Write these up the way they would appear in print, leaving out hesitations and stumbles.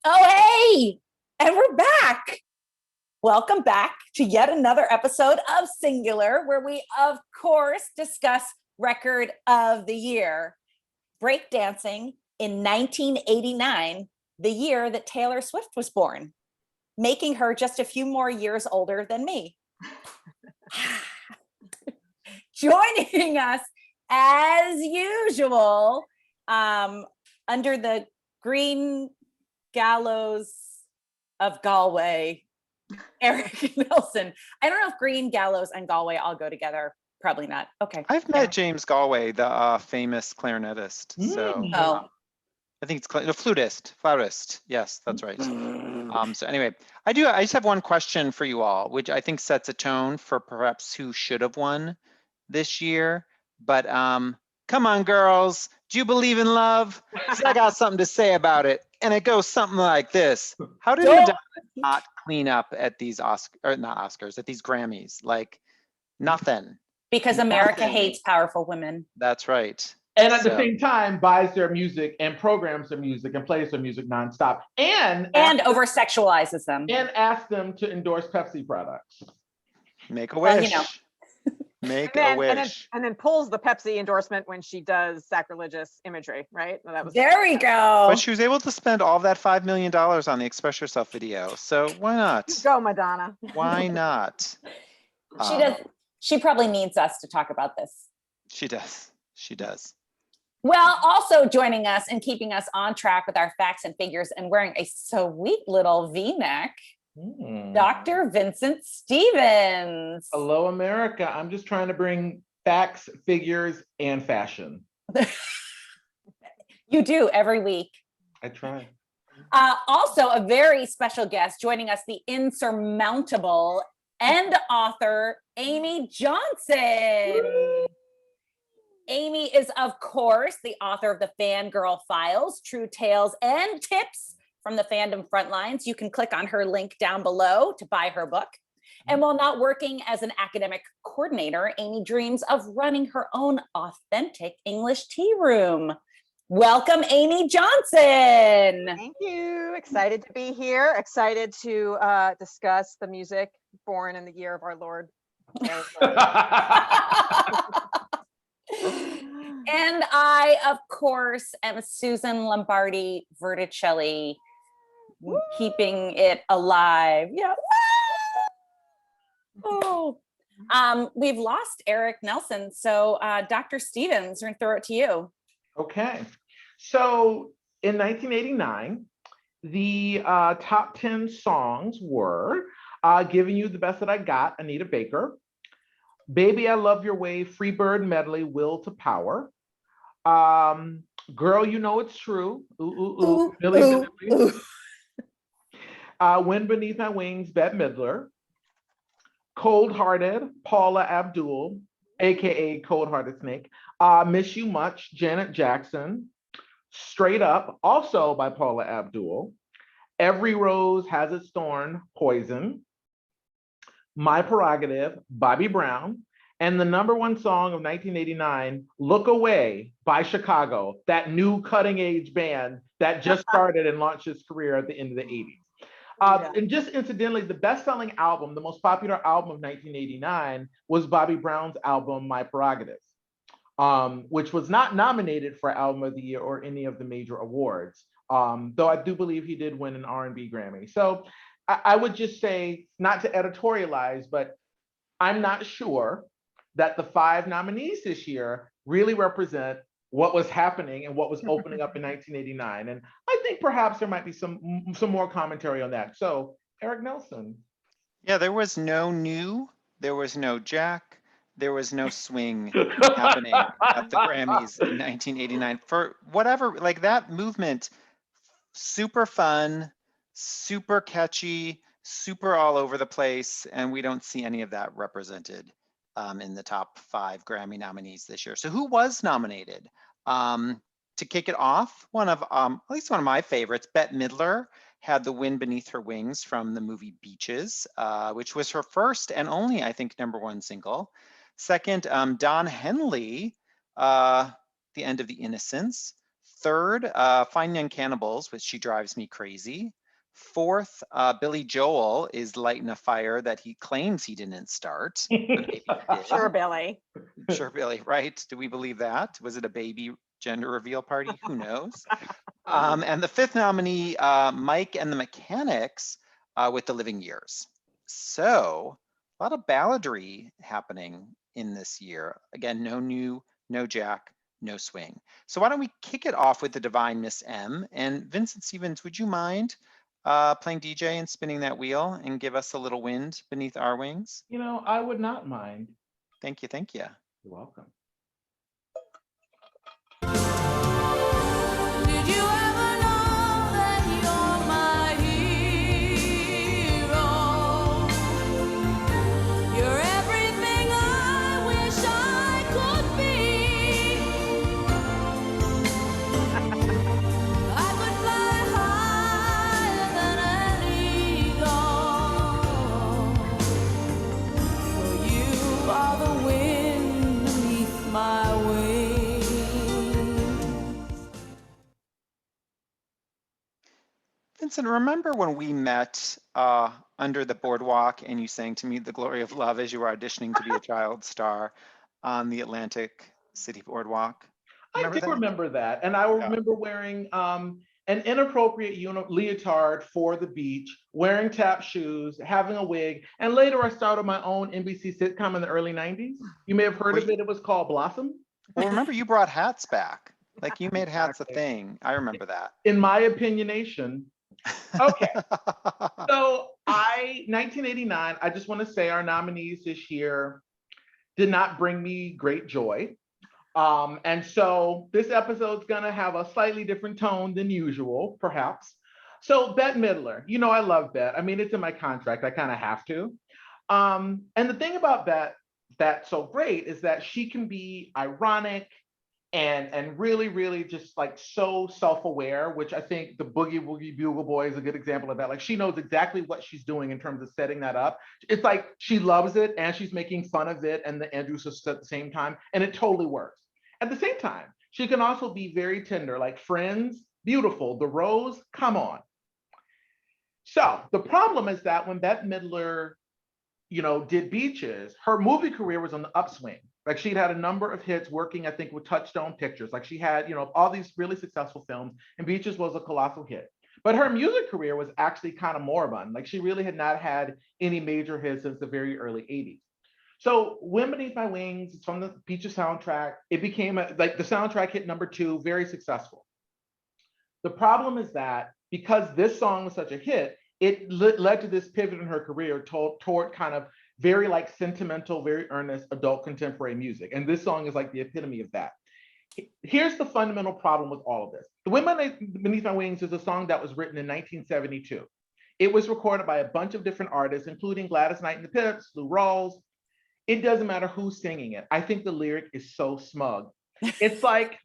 Oh, hey, and we're back. Welcome back to yet another episode of Singular, where we, of course, discuss Record of the Year. Breakdancing in 1989, the year that Taylor Swift was born, making her just a few more years older than me. Joining us, as usual, under the green gallows of Galway, Eric Nelson. I don't know if green gallows and Galway all go together. Probably not. Okay. I've met James Galway, the famous clarinetist. So I think it's the flautist. Yes, that's right. So anyway, I just have one question for you all, which I think sets a tone for perhaps who should have won this year. But come on, girls, do you believe in love? Because I got something to say about it. And it goes something like this. How did Madonna not clean up at these at these Grammys? Like nothing. Because America hates powerful women. That's right. And at the same time, buys their music and programs their music and plays their music nonstop. And over-sexualizes them. And asks them to endorse Pepsi products. Make a wish. Well, you know. Make a wish. And then pulls the Pepsi endorsement when she does sacrilegious imagery, right? Well, that was there we go. But she was able to spend all that $5 million on the Express Yourself video. So why not? Go, Madonna. Why not? She does. She probably needs us to talk about this. She does. She does. Well, also joining us and keeping us on track with our facts and figures and wearing a sweet little V-neck, Dr. Vincent Stevens. Hello, America. I'm just trying to bring facts, figures, and fashion. You do every week. I try. Also, a very special guest joining us, the insurmountable and author, Amy Johnson. Amy is, of course, the author of the Fangirl Files, True Tales and Tips from the Fandom Frontlines. You can click on her link down below to buy her book. And while not working as an academic coordinator, Amy dreams of running her own authentic English tea room. Welcome, Amy Johnson. Thank you. Excited to be here. Excited to discuss the music born in the year of our Lord. And I, of course, am Susan Lombardi Verticelli, keeping it alive. Yeah. Oh. We've lost Eric Nelson. So Dr. Stevens, we're gonna throw it to you. Okay. So in 1989, the top 10 songs were Giving You the Best That I Got, Anita Baker, Baby I Love Your Way, Freebird Medley, Will to Power, Girl You Know It's True, Billy Billy, Wind Beneath My Wings, Bette Midler, Cold Hearted, Paula Abdul, aka Cold Hearted Snake, Miss You Much, Janet Jackson, Straight Up, also by Paula Abdul, Every Rose Has Its Thorn, Poison, My Prerogative, Bobby Brown, and the number one song of 1989, Look Away by Chicago, that new cutting edge band that just started and launched its career at the end of the 80s. And just incidentally, the best-selling album, the most popular album of 1989 was Bobby Brown's album, My Prerogative, which was not nominated for Album of the Year or any of the major awards, though I do believe he did win an R&B Grammy. So I would just say, not to editorialize, but I'm not sure that the 5 nominees this year really represent what was happening and what was opening up in 1989. And I think perhaps there might be some more commentary on that. So Eric Nelson. Yeah, there was no new, there was no Jack, there was no swing happening at the Grammys in 1989 for whatever, like that movement, super fun, super catchy, super all over the place. And we don't see any of that represented in the top 5 Grammy nominees this year. So who was nominated? To kick it off, at least one of my favorites, Bette Midler had The Wind Beneath Her Wings from the movie Beaches, which was her first and only, I think, #1 single. Second, Don Henley, The End of the Innocence. Third, Fine Young Cannibals, which She Drives Me Crazy. Fourth, Billy Joel is lighting a fire that he claims he didn't start. But maybe he did. Sure, Billy. Sure, Billy, right? Do we believe that? Was it a baby gender reveal party? Who knows? And the fifth nominee, Mike and the Mechanics with The Living Years. So a lot of balladry happening in this year. Again, no new, no Jack, no swing. So why don't we kick it off with the Divine Miss M? And Vincent Stevens, would you mind playing DJ and spinning that wheel and give us a little wind beneath our wings? You know, I would not mind. Thank you, thank you. You're welcome. Did you ever know that you're my hero? You're everything I wish I could be. I could fly higher than an eagle. For you are the wind beneath my wings. Vincent, remember when we met under the boardwalk and you sang to me The Glory of Love as you were auditioning to be a child star on the Atlantic City boardwalk? I do remember that. And I remember wearing an inappropriate leotard for the beach, wearing tap shoes, having a wig. And later I started my own NBC sitcom in the early 90s. You may have heard of it. It was called Blossom. Well, remember you brought hats back. Like you made hats a thing. I remember that. In my opinionation. Okay. So 1989, I just want to say our nominees this year did not bring me great joy. And so this episode's gonna have a slightly different tone than usual, perhaps. So Bette Midler, you know I love Bette. I mean, it's in my contract, I kind of have to. And the thing about Bette that's so great is that she can be ironic and really, really just like so self-aware, which I think the Boogie Woogie Bugle Boy is a good example of that. Like she knows exactly what she's doing in terms of setting that up. It's like she loves it and she's making fun of it and the Andrew sister at the same time, and it totally works. At the same time, she can also be very tender, like Friends, beautiful, The Rose, come on. So the problem is that when Bette Midler, you know, did Beaches, her movie career was on the upswing. Like she'd had a number of hits working, I think, with Touchstone Pictures. Like she had, you know, all these really successful films, and Beaches was a colossal hit. But her music career was actually kind of moribund. Like she really had not had any major hits since the very early 80s. So Wind Beneath My Wings, it's from the Beaches soundtrack. It became like the soundtrack hit #2, very successful. The problem is that because this song was such a hit, it led to this pivot in her career toward kind of very like sentimental, very earnest adult contemporary music. And this song is like the epitome of that. Here's the fundamental problem with all of this. The Wind Beneath My Wings is a song that was written in 1972. It was recorded by a bunch of different artists, including Gladys Knight and the Pips, Lou Rawls. It doesn't matter who's singing it. I think the lyric is so smug. It's like,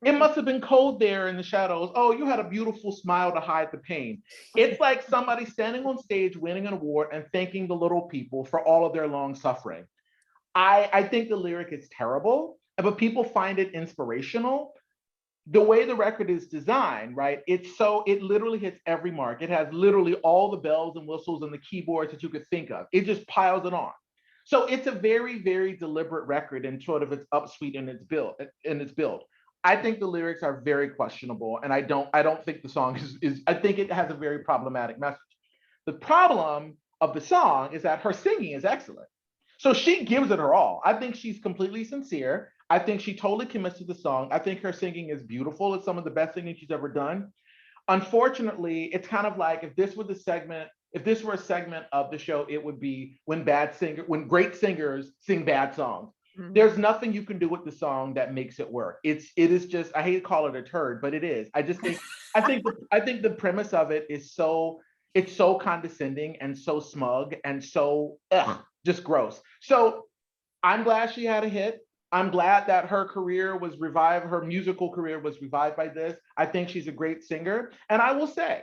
it must have been cold there in the shadows. Oh, you had a beautiful smile to hide the pain. It's like somebody standing on stage winning an award and thanking the little people for all of their long suffering. I think the lyric is terrible, but people find it inspirational. The way the record is designed, right? It literally hits every mark. It has literally all the bells and whistles and the keyboards that you could think of. It just piles it on. So it's a very, very deliberate record in sort of its upsweep and its build. I think the lyrics are very questionable, and I don't think the song is I think it has a very problematic message. The problem of the song is that her singing is excellent. So she gives it her all. I think she's completely sincere. I think she totally commits to the song. I think her singing is beautiful. It's some of the best singing she's ever done. Unfortunately, it's kind of like if this were a segment of the show, it would be when great singers sing bad songs. Mm-hmm. There's nothing you can do with the song that makes it work. It is just, I hate to call it a turd, but it is. I think the premise of it is it's so condescending and so smug and so just gross. So I'm glad she had a hit. I'm glad that her career was revived. Her musical career was revived by this. I think she's a great singer. And I will say,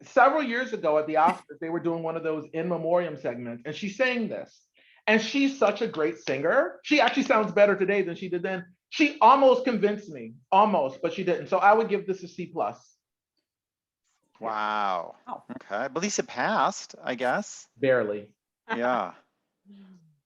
several years ago at the Oscars, they were doing one of those in memoriam segments, and she sang this. And she's such a great singer. She actually sounds better today than she did then. She almost convinced me, almost, but she didn't. So I would give this a C+. Wow. Oh. Okay, but at least it passed, I guess. Barely. Yeah.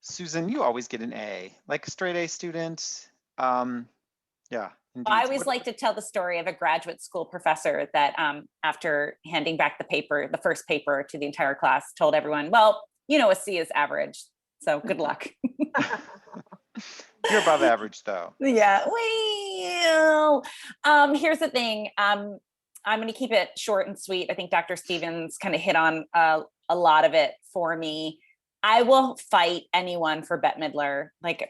Susan, you always get an A, like a straight A student. Yeah, indeed. I always like to tell the story of a graduate school professor that after handing back the paper, the first paper to the entire class, told everyone, well, you know, a C is average. So good luck. You're above average though. Yeah. Well, here's the thing. I'm going to keep it short and sweet. I think Dr. Stevens kind of hit on a lot of it for me. I will fight anyone for Bette Midler. Like,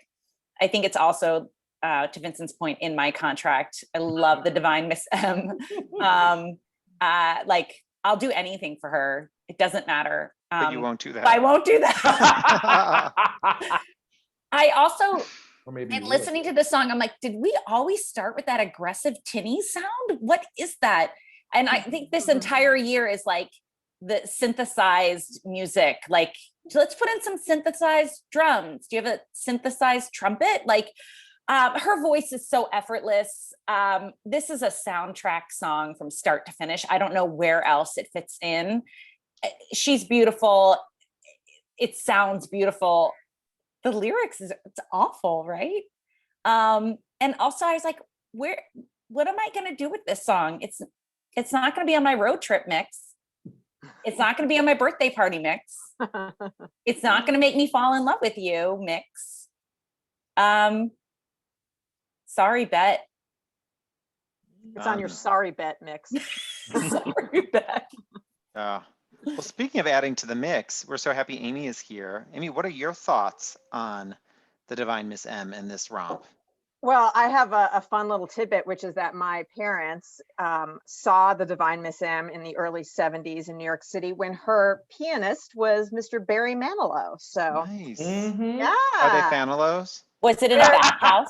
I think it's also, to Vincent's point, in my contract. I love the Divine Miss M. Like, I'll do anything for her. It doesn't matter. But you won't do that. I won't do that. I also, Or maybe and listening to this song, I'm like, did we always start with that aggressive tinny sound? What is that? And I think this entire year is like the synthesized music. Like, let's put in some synthesized drums. Do you have a synthesized trumpet? Like, her voice is so effortless. This is a soundtrack song from start to finish. I don't know where else it fits in. She's beautiful. It sounds beautiful. The lyrics it's awful, right? And also I was like, what am I going to do with this song? It's not going to be on my road trip mix. It's not going to be on my birthday party mix. It's not going to make me fall in love with you mix. Sorry, Bette. It's on your sorry bet mix. Sorry, Bette. Well, speaking of adding to the mix, we're so happy Amy is here. Amy, what are your thoughts on the Divine Miss M in this romp? Well, I have a fun little tidbit, which is that my parents saw the Divine Miss M in the early 70s in New York City when her pianist was Mr. Barry Manilow. So, Nice. yeah. Are they Fanilows? Was it in a bathhouse?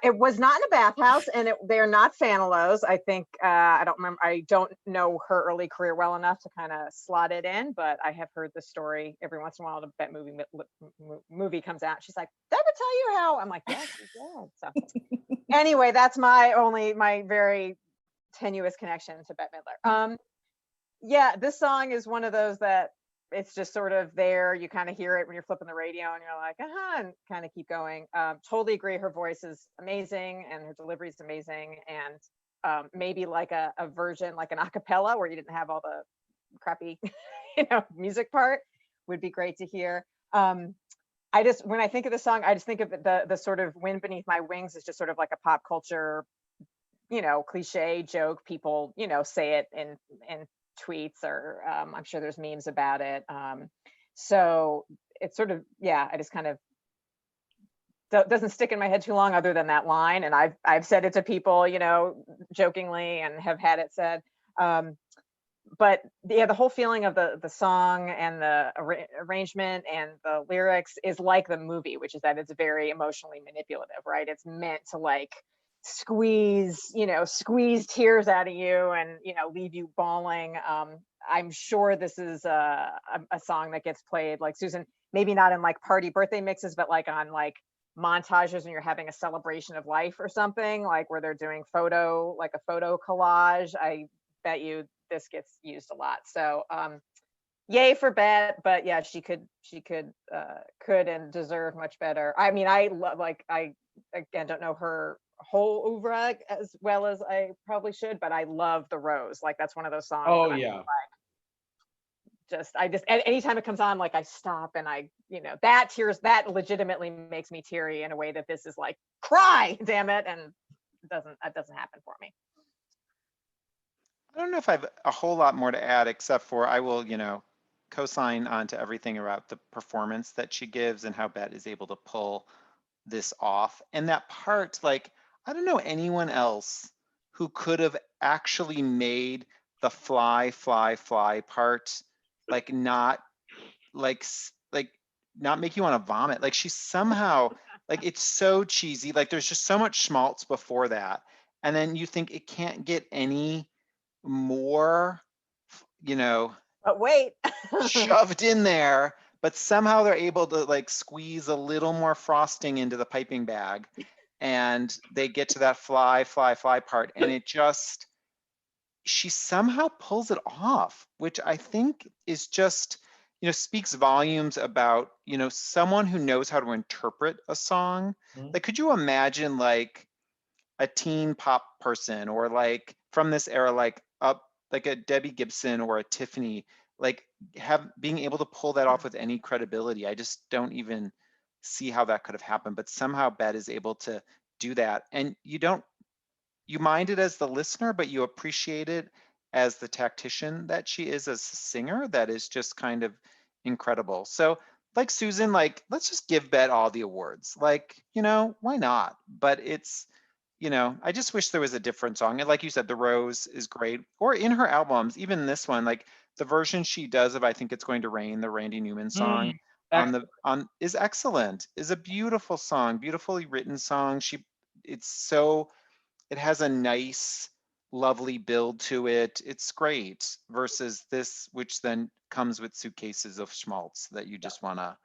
It was not in a bathhouse, and they're not Fanilows. I think I don't remember. I don't know her early career well enough to kind of slot it in, but I have heard the story every once in a while. The Bette movie comes out. She's like, "Did I ever tell you how?" I'm like, "Yes, you did." So anyway, that's my very tenuous connection to Bette Midler. Yeah, this song is one of those that it's just sort of there. You kind of hear it when you're flipping the radio and you're like, and kind of keep going. Totally agree. Her voice is amazing and her delivery is amazing. And maybe like a version, like an acapella where you didn't have all the crappy, music part would be great to hear. When I think of the song, I just think of the sort of wind beneath my wings is just sort of like a pop culture, cliche joke. People, say it in tweets or I'm sure there's memes about it. So it's sort of, I just kind of doesn't stick in my head too long other than that line. And I've said it to people, jokingly and have had it said. But yeah, the whole feeling of the song and the arrangement and the lyrics is like the movie, which is that it's very emotionally manipulative, right? It's meant to like squeeze tears out of you and leave you bawling. I'm sure this is a song that gets played, like Susan, maybe not in like party birthday mixes, but like on like montages when you're having a celebration of life or something, like where they're doing a photo collage. I bet you this gets used a lot. So yay for Bette, but yeah, she could and deserve much better. I mean, I love, like, I again don't know her whole oeuvre as well as I probably should, but I love The Rose. Like, that's one of those songs. Oh yeah. I just anytime it comes on, like I stop and I, that legitimately makes me teary in a way that this is like, cry, damn it. And that doesn't happen for me. I don't know if I have a whole lot more to add, except for I will, co-sign onto everything about the performance that she gives and how Bette is able to pull this off. And that part, like, I don't know anyone else who could have actually made the fly part, like, not not make you want to vomit. Like, she's somehow, like, it's so cheesy. Like, there's just so much schmaltz before that. And then you think it can't get any more, But wait. shoved in there, but somehow they're able to like squeeze a little more frosting into the piping bag. and they get to that fly, fly, fly part, and it just, she somehow pulls it off, which I think is just, speaks volumes about, someone who knows how to interpret a song. Mhm. Like, could you imagine like a teen pop person, or like from this era, like a Debbie Gibson or a Tiffany, like being able to pull that off with any credibility? I just don't even see how that could have happened, but somehow Bette is able to do that. And you mind it as the listener, but you appreciate it as the tactician that she is as a singer. That is just kind of incredible. So like Susan, like, let's just give Bette all the awards. Like, why not? But it's, I just wish there was a different song. And like you said, The Rose is great. Or in her albums, even this one, like the version she does of I Think It's Going to Rain, the Randy Newman song, is excellent. Is a beautiful song, beautifully written song. It has a nice, lovely build to it. It's great versus this, which then comes with suitcases of schmaltz that you just want to,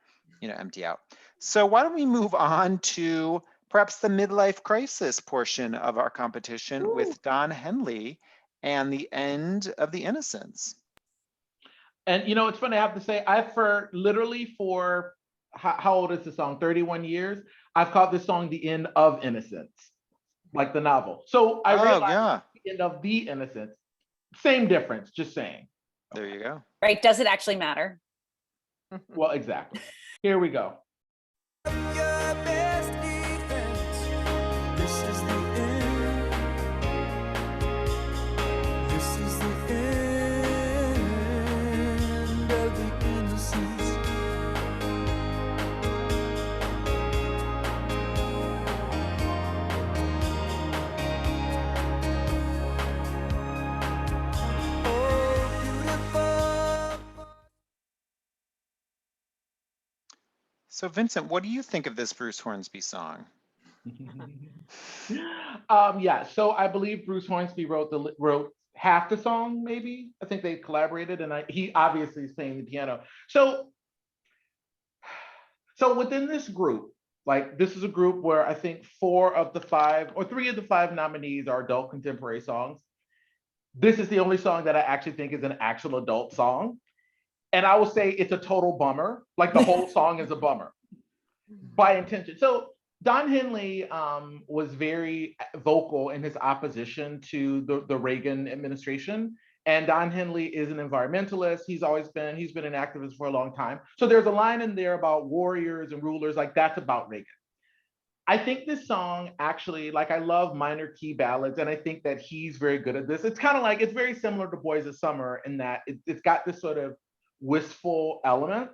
empty out. So why don't we move on to perhaps the midlife crisis portion of our competition with Don Henley and the End of the Innocence. And it's funny, I have to say, for how old is the song? 31 years. I've called this song The End of Innocence, like the novel. So I realized The End of the Innocence. Same difference, just saying. There you go. Right. Does it actually matter? Well, exactly. Here we go. So Vincent, what do you think of this Bruce Hornsby song? So I believe Bruce Hornsby wrote half the song, maybe. I think they collaborated, and he obviously is playing the piano. So within this group, like, this is a group where I think 3 of the 5 nominees are adult contemporary songs. This is the only song that I actually think is an actual adult song. And I will say it's a total bummer. Like, the whole song is a bummer by intention. So Don Henley was very vocal in his opposition to the Reagan administration. And Don Henley is an environmentalist. He's been an activist for a long time. So there's a line in there about warriors and rulers, like that's about Reagan. I think this song actually, like, I love minor key ballads, and I think that he's very good at this. It's kind of like, it's very similar to Boys of Summer in that it's got this sort of wistful element.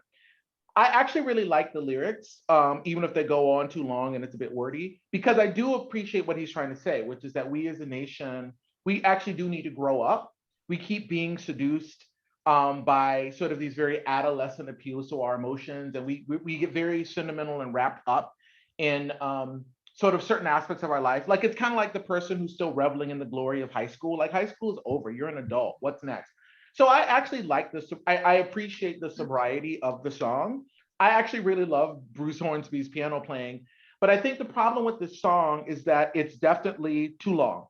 I actually really like the lyrics, even if they go on too long and it's a bit wordy, because I do appreciate what he's trying to say, which is that we as a nation, we actually do need to grow up. We keep being seduced by sort of these very adolescent appeals to our emotions, and we get very sentimental and wrapped up in sort of certain aspects of our life. Like, it's kind of like the person who's still reveling in the glory of high school. Like, high school is over, you're an adult, what's next? So I actually like this. I appreciate the sobriety of the song. I actually really love Bruce Hornsby's piano playing, but I think the problem with this song is that it's definitely too long.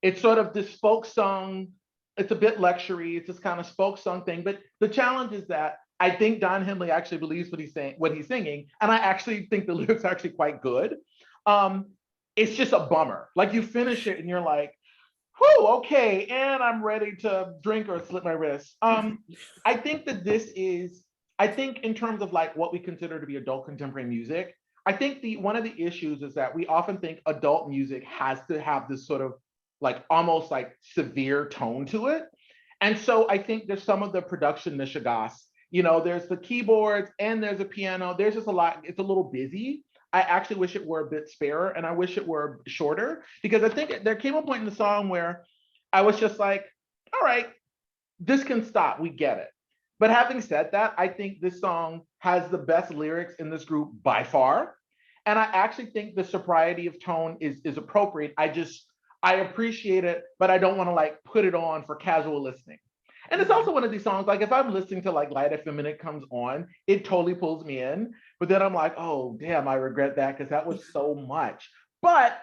It's sort of this folk song. It's a bit lectury. It's this kind of folk song thing. But the challenge is that I think Don Henley actually believes what he's singing, and I actually think the lyrics are actually quite good. It's just a bummer. Like, you finish it and you're like, whew, okay, and I'm ready to drink or slit my wrist. I think that I think in terms of like what we consider to be adult contemporary music, I think one of the issues is that we often think adult music has to have this sort of like almost like severe tone to it. And so I think there's some of the production mishigas. There's the keyboards and there's a piano. There's just a lot. It's a little busy. I actually wish it were a bit sparer, and I wish it were shorter, because I think there came a point in the song where I was just like, all right, this can stop. We get it. But having said that, I think this song has the best lyrics in this group by far. And I actually think the sobriety of tone is appropriate. I appreciate it, but I don't want to like put it on for casual listening. And it's also one of these songs, like if I'm listening to like Light FM and it comes on, it totally pulls me in. But then I'm like, oh, damn, I regret that because that was so much. But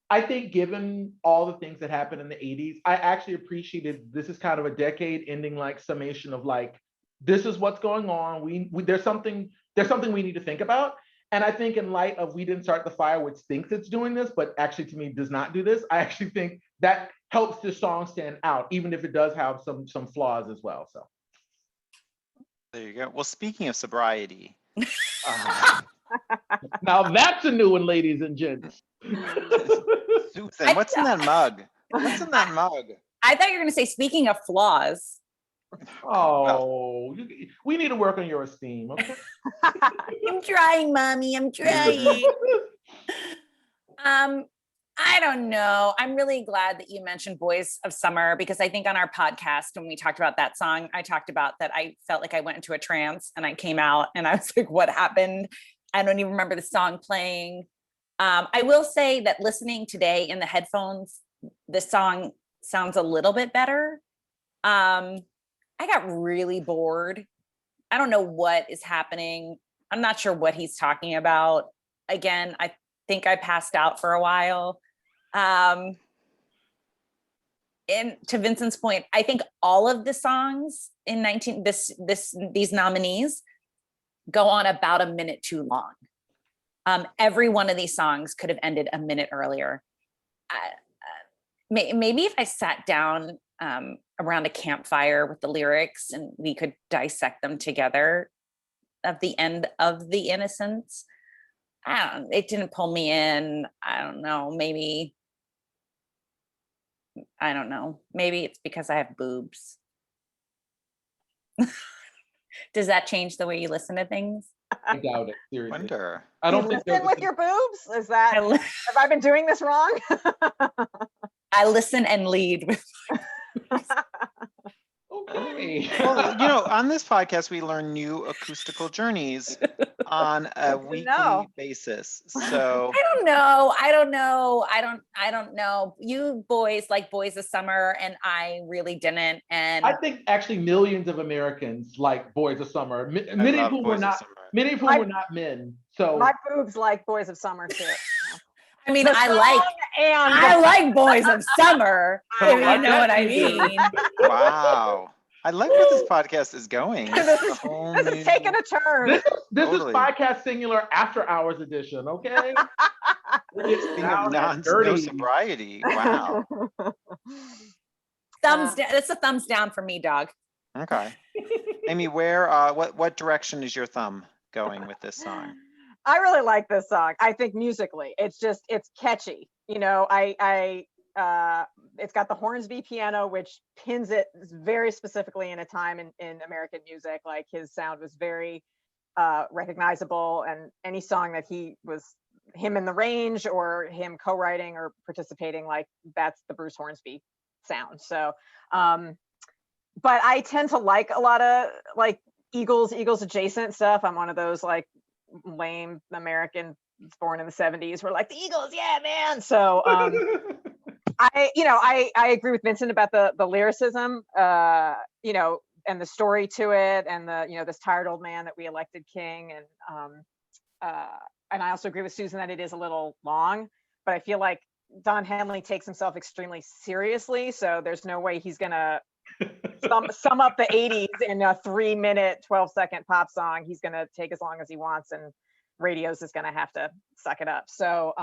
I think given all the things that happened in the 80s, I actually appreciated this is kind of a decade ending like summation of like, this is what's going on. We there's something we need to think about. And I think in light of We Didn't Start the Fire, which thinks it's doing this, but actually to me does not do this, I actually think that helps this song stand out, even if it does have some flaws as well. So There you go. Well, speaking of sobriety, now that's a new one, ladies and gents. Susan, what's in that mug? What's in that mug? I thought you were going to say, speaking of flaws. Oh, we need to work on your esteem, okay? I'm trying, mommy. I'm trying. I don't know. I'm really glad that you mentioned Boys of Summer, because I think on our podcast, when we talked about that song, I talked about that I felt like I went into a trance and I came out and I was like, what happened? I don't even remember the song playing. I will say that listening today in the headphones, this song sounds a little bit better. I got really bored. I don't know what is happening. I'm not sure what he's talking about. Again, I think I passed out for a while. And to Vincent's point, I think all of the songs in these nominees go on about a minute too long. Every one of these songs could have ended a minute earlier. Maybe if I sat down around a campfire with the lyrics and we could dissect them together at the End of the Innocence. It didn't pull me in. I don't know. Maybe it's because I have boobs. Does that change the way you listen to things? I doubt it. Seriously. Wonder. I don't You think listen with your boobs? Is that, have I been doing this wrong? I listen and lead with. Okay. Well, on this podcast, we learn new acoustical journeys on a weekly basis. So I don't know. You boys like Boys of Summer, and I really didn't. And I think actually millions of Americans like Boys of Summer. Many of whom were not men. So my boobs like Boys of Summer too. I mean, I like Boys of Summer, if you know what I mean. wow. I like where this podcast is going. This is taking a turn. This is podcast singular after hours edition, okay? No sobriety. Wow. Thumbs down. That's a thumbs down for me, dog. Okay. Amy, what direction is your thumb going with this song? I really like this song. I think musically, it's catchy. It's got the Hornsby piano, which pins it very specifically in a time in American music. Like his sound was very recognizable, and any song that him in the range or him co-writing or participating, like that's the Bruce Hornsby sound. So, but I tend to like a lot of like Eagles adjacent stuff. I'm one of those like lame American born in the 70s. We're like the Eagles, yeah, man. So I agree with Vincent about the lyricism, and the story to it, and this tired old man that we elected king, and I also agree with Susan that it is a little long, but I feel like Don Henley takes himself extremely seriously, so there's no way he's gonna sum up the 80s in a 3-minute 12-second pop song. He's gonna take as long as he wants, and Radios is gonna have to suck it up. So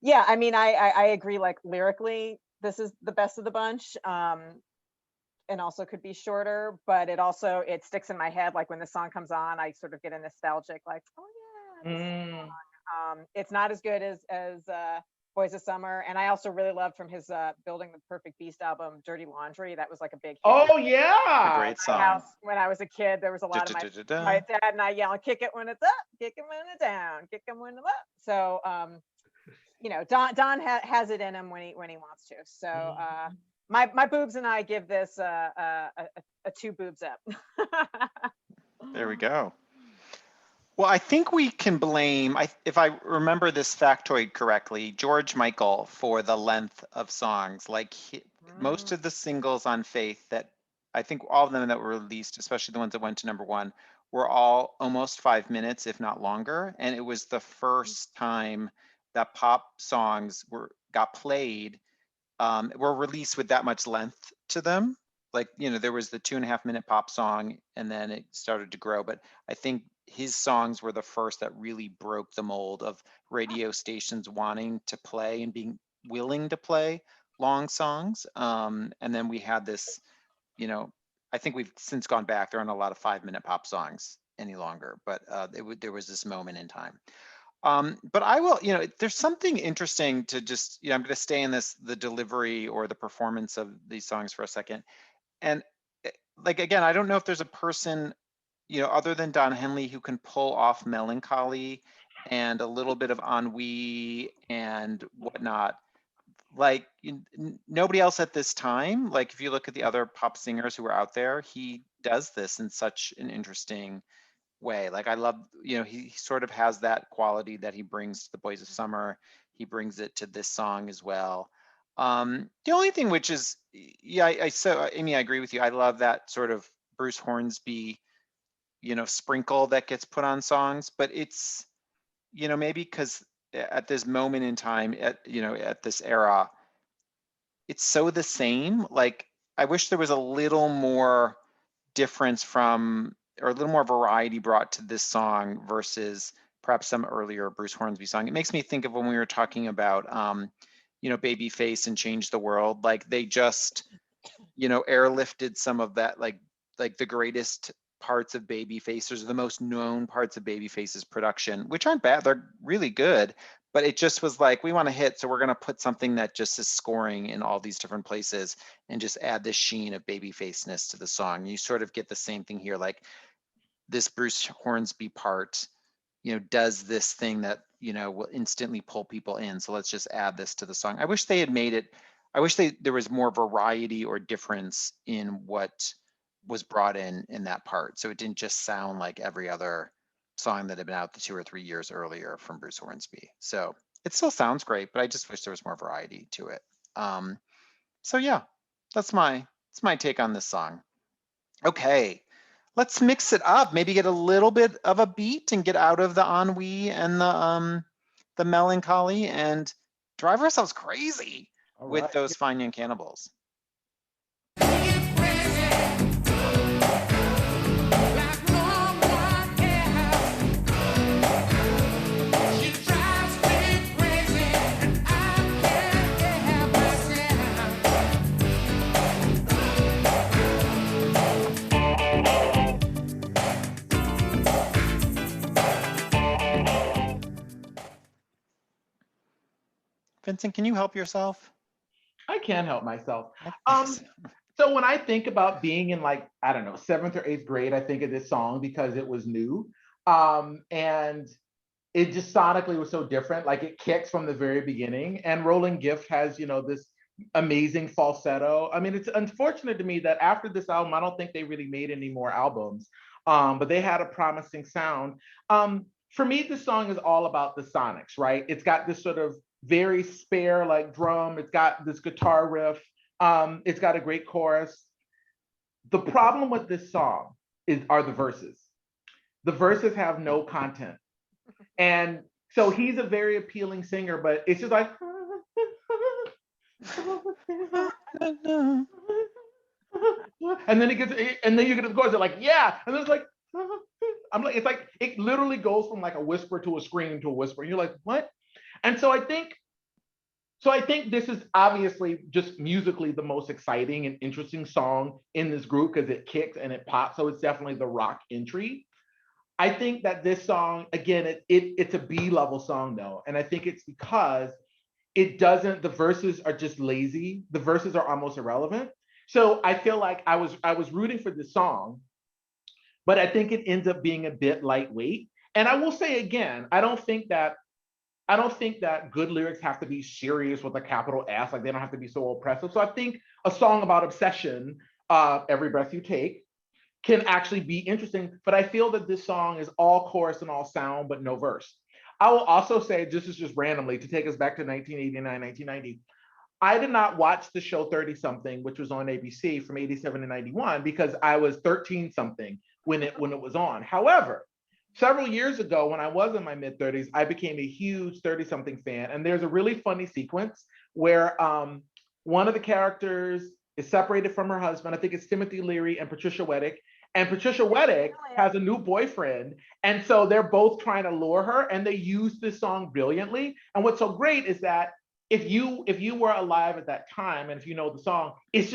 yeah, I mean, I agree, like lyrically this is the best of the bunch, and also could be shorter, but it sticks in my head. Like when the song comes on, I sort of get a nostalgic like, oh yeah, this song. It's not as good as Boys of Summer, and I also really loved from his Building the Perfect Beast album, Dirty Laundry. That was like a big hit. Oh yeah, a great song. House, when I was a kid, there was a lot of my dad and I yelling, "Kick it when it's up, kick it when it's down, kick it when it's up." So Don has it in him when he wants to. So my boobs and I give this a 2 boobs up. There we go. Well, I think we can blame, if I remember this factoid correctly, George Michael for the length of songs. Like most of the singles on Faith that I think all of them that were released, especially the ones that went to #1, were all almost 5 minutes, if not longer. And it was the first time that pop songs got played, were released with that much length to them. Like, there was the 2.5-minute pop song, and then it started to grow. But I think his songs were the first that really broke the mold of radio stations wanting to play and being willing to play long songs. And then we had this, I think we've since gone back. There aren't a lot of 5-minute pop songs any longer, but there was this moment in time. But I will, there's something interesting to just, I'm going to stay in the delivery or the performance of these songs for a second. And like, again, I don't know if there's a person, other than Don Henley, who can pull off melancholy and a little bit of ennui and whatnot. Like, nobody else at this time. Like, if you look at the other pop singers who are out there, he does this in such an interesting way. Like, I love, he sort of has that quality that he brings to the Boys of Summer. He brings it to this song as well. The only thing, which is, so Amy, I agree with you. I love that sort of Bruce Hornsby, sprinkle that gets put on songs, but it's, maybe because at this moment in time, at this era, it's so the same. Like, I wish there was a little more difference or a little more variety brought to this song versus perhaps some earlier Bruce Hornsby song. It makes me think of when we were talking about, Babyface and Change the World. Like, they just, airlifted some of that, like the greatest parts of Babyface, or the most known parts of Babyface's production, which aren't bad. They're really good, but it just was like, we want to hit, so we're going to put something that just is scoring in all these different places and just add this sheen of Babyfaceness to the song. You sort of get the same thing here. Like, this Bruce Hornsby part, does this thing that, will instantly pull people in. So let's just add this to the song. I wish they had made it, there was more variety or difference in what was brought in that part. So it didn't just sound like every other song that had been out the 2 or 3 years earlier from Bruce Hornsby. So it still sounds great, but I just wish there was more variety to it. So yeah, that's my take on this song. Okay, let's mix it up. Maybe get a little bit of a beat and get out of the ennui and the melancholy and drive ourselves crazy with those Fine Young Cannibals. Vincent, can you help yourself? I can help myself. So when I think about being in, like, I don't know, 7th or 8th grade, I think of this song because it was new. And it just sonically was so different. Like, it kicks from the very beginning. And Rolling Gift has, this amazing falsetto. I mean, it's unfortunate to me that after this album, I don't think they really made any more albums. But they had a promising sound. For me, the song is all about the sonics, right? It's got this sort of very spare, like, drum. It's got this guitar riff. It's got a great chorus. The problem with this song are the verses. The verses have no content. And so he's a very appealing singer, but it's just like, and then you get the chorus, they're like, yeah, and then it's like, I'm like, it's like, it literally goes from like a whisper to a scream to a whisper. And you're like, what? And so I think this is obviously just musically the most exciting and interesting song in this group because it kicks and it pops. So it's definitely the rock entry. I think that this song, again, it's a B-level song though. And I think it's because the verses are just lazy. The verses are almost irrelevant. So I feel like I was rooting for this song, but I think it ends up being a bit lightweight. And I will say again, I don't think that good lyrics have to be serious with a capital S, like they don't have to be so oppressive. So I think a song about obsession, Every Breath You Take, can actually be interesting, but I feel that this song is all chorus and all sound, but no verse. I will also say, this is just randomly, to take us back to 1989, 1990, I did not watch the show 30 something, which was on ABC from 87 to 91 because I was 13 something when it was on. However, several years ago when I was in my mid 30s, I became a huge 30 something fan. And there's a really funny sequence where one of the characters is separated from her husband. I think it's Timothy Leary and Patricia Weddick. And Patricia Weddick has a new boyfriend. And so they're both trying to lure her, and they use this song brilliantly. And what's so great is that if you were alive at that time, and if you know the song, it's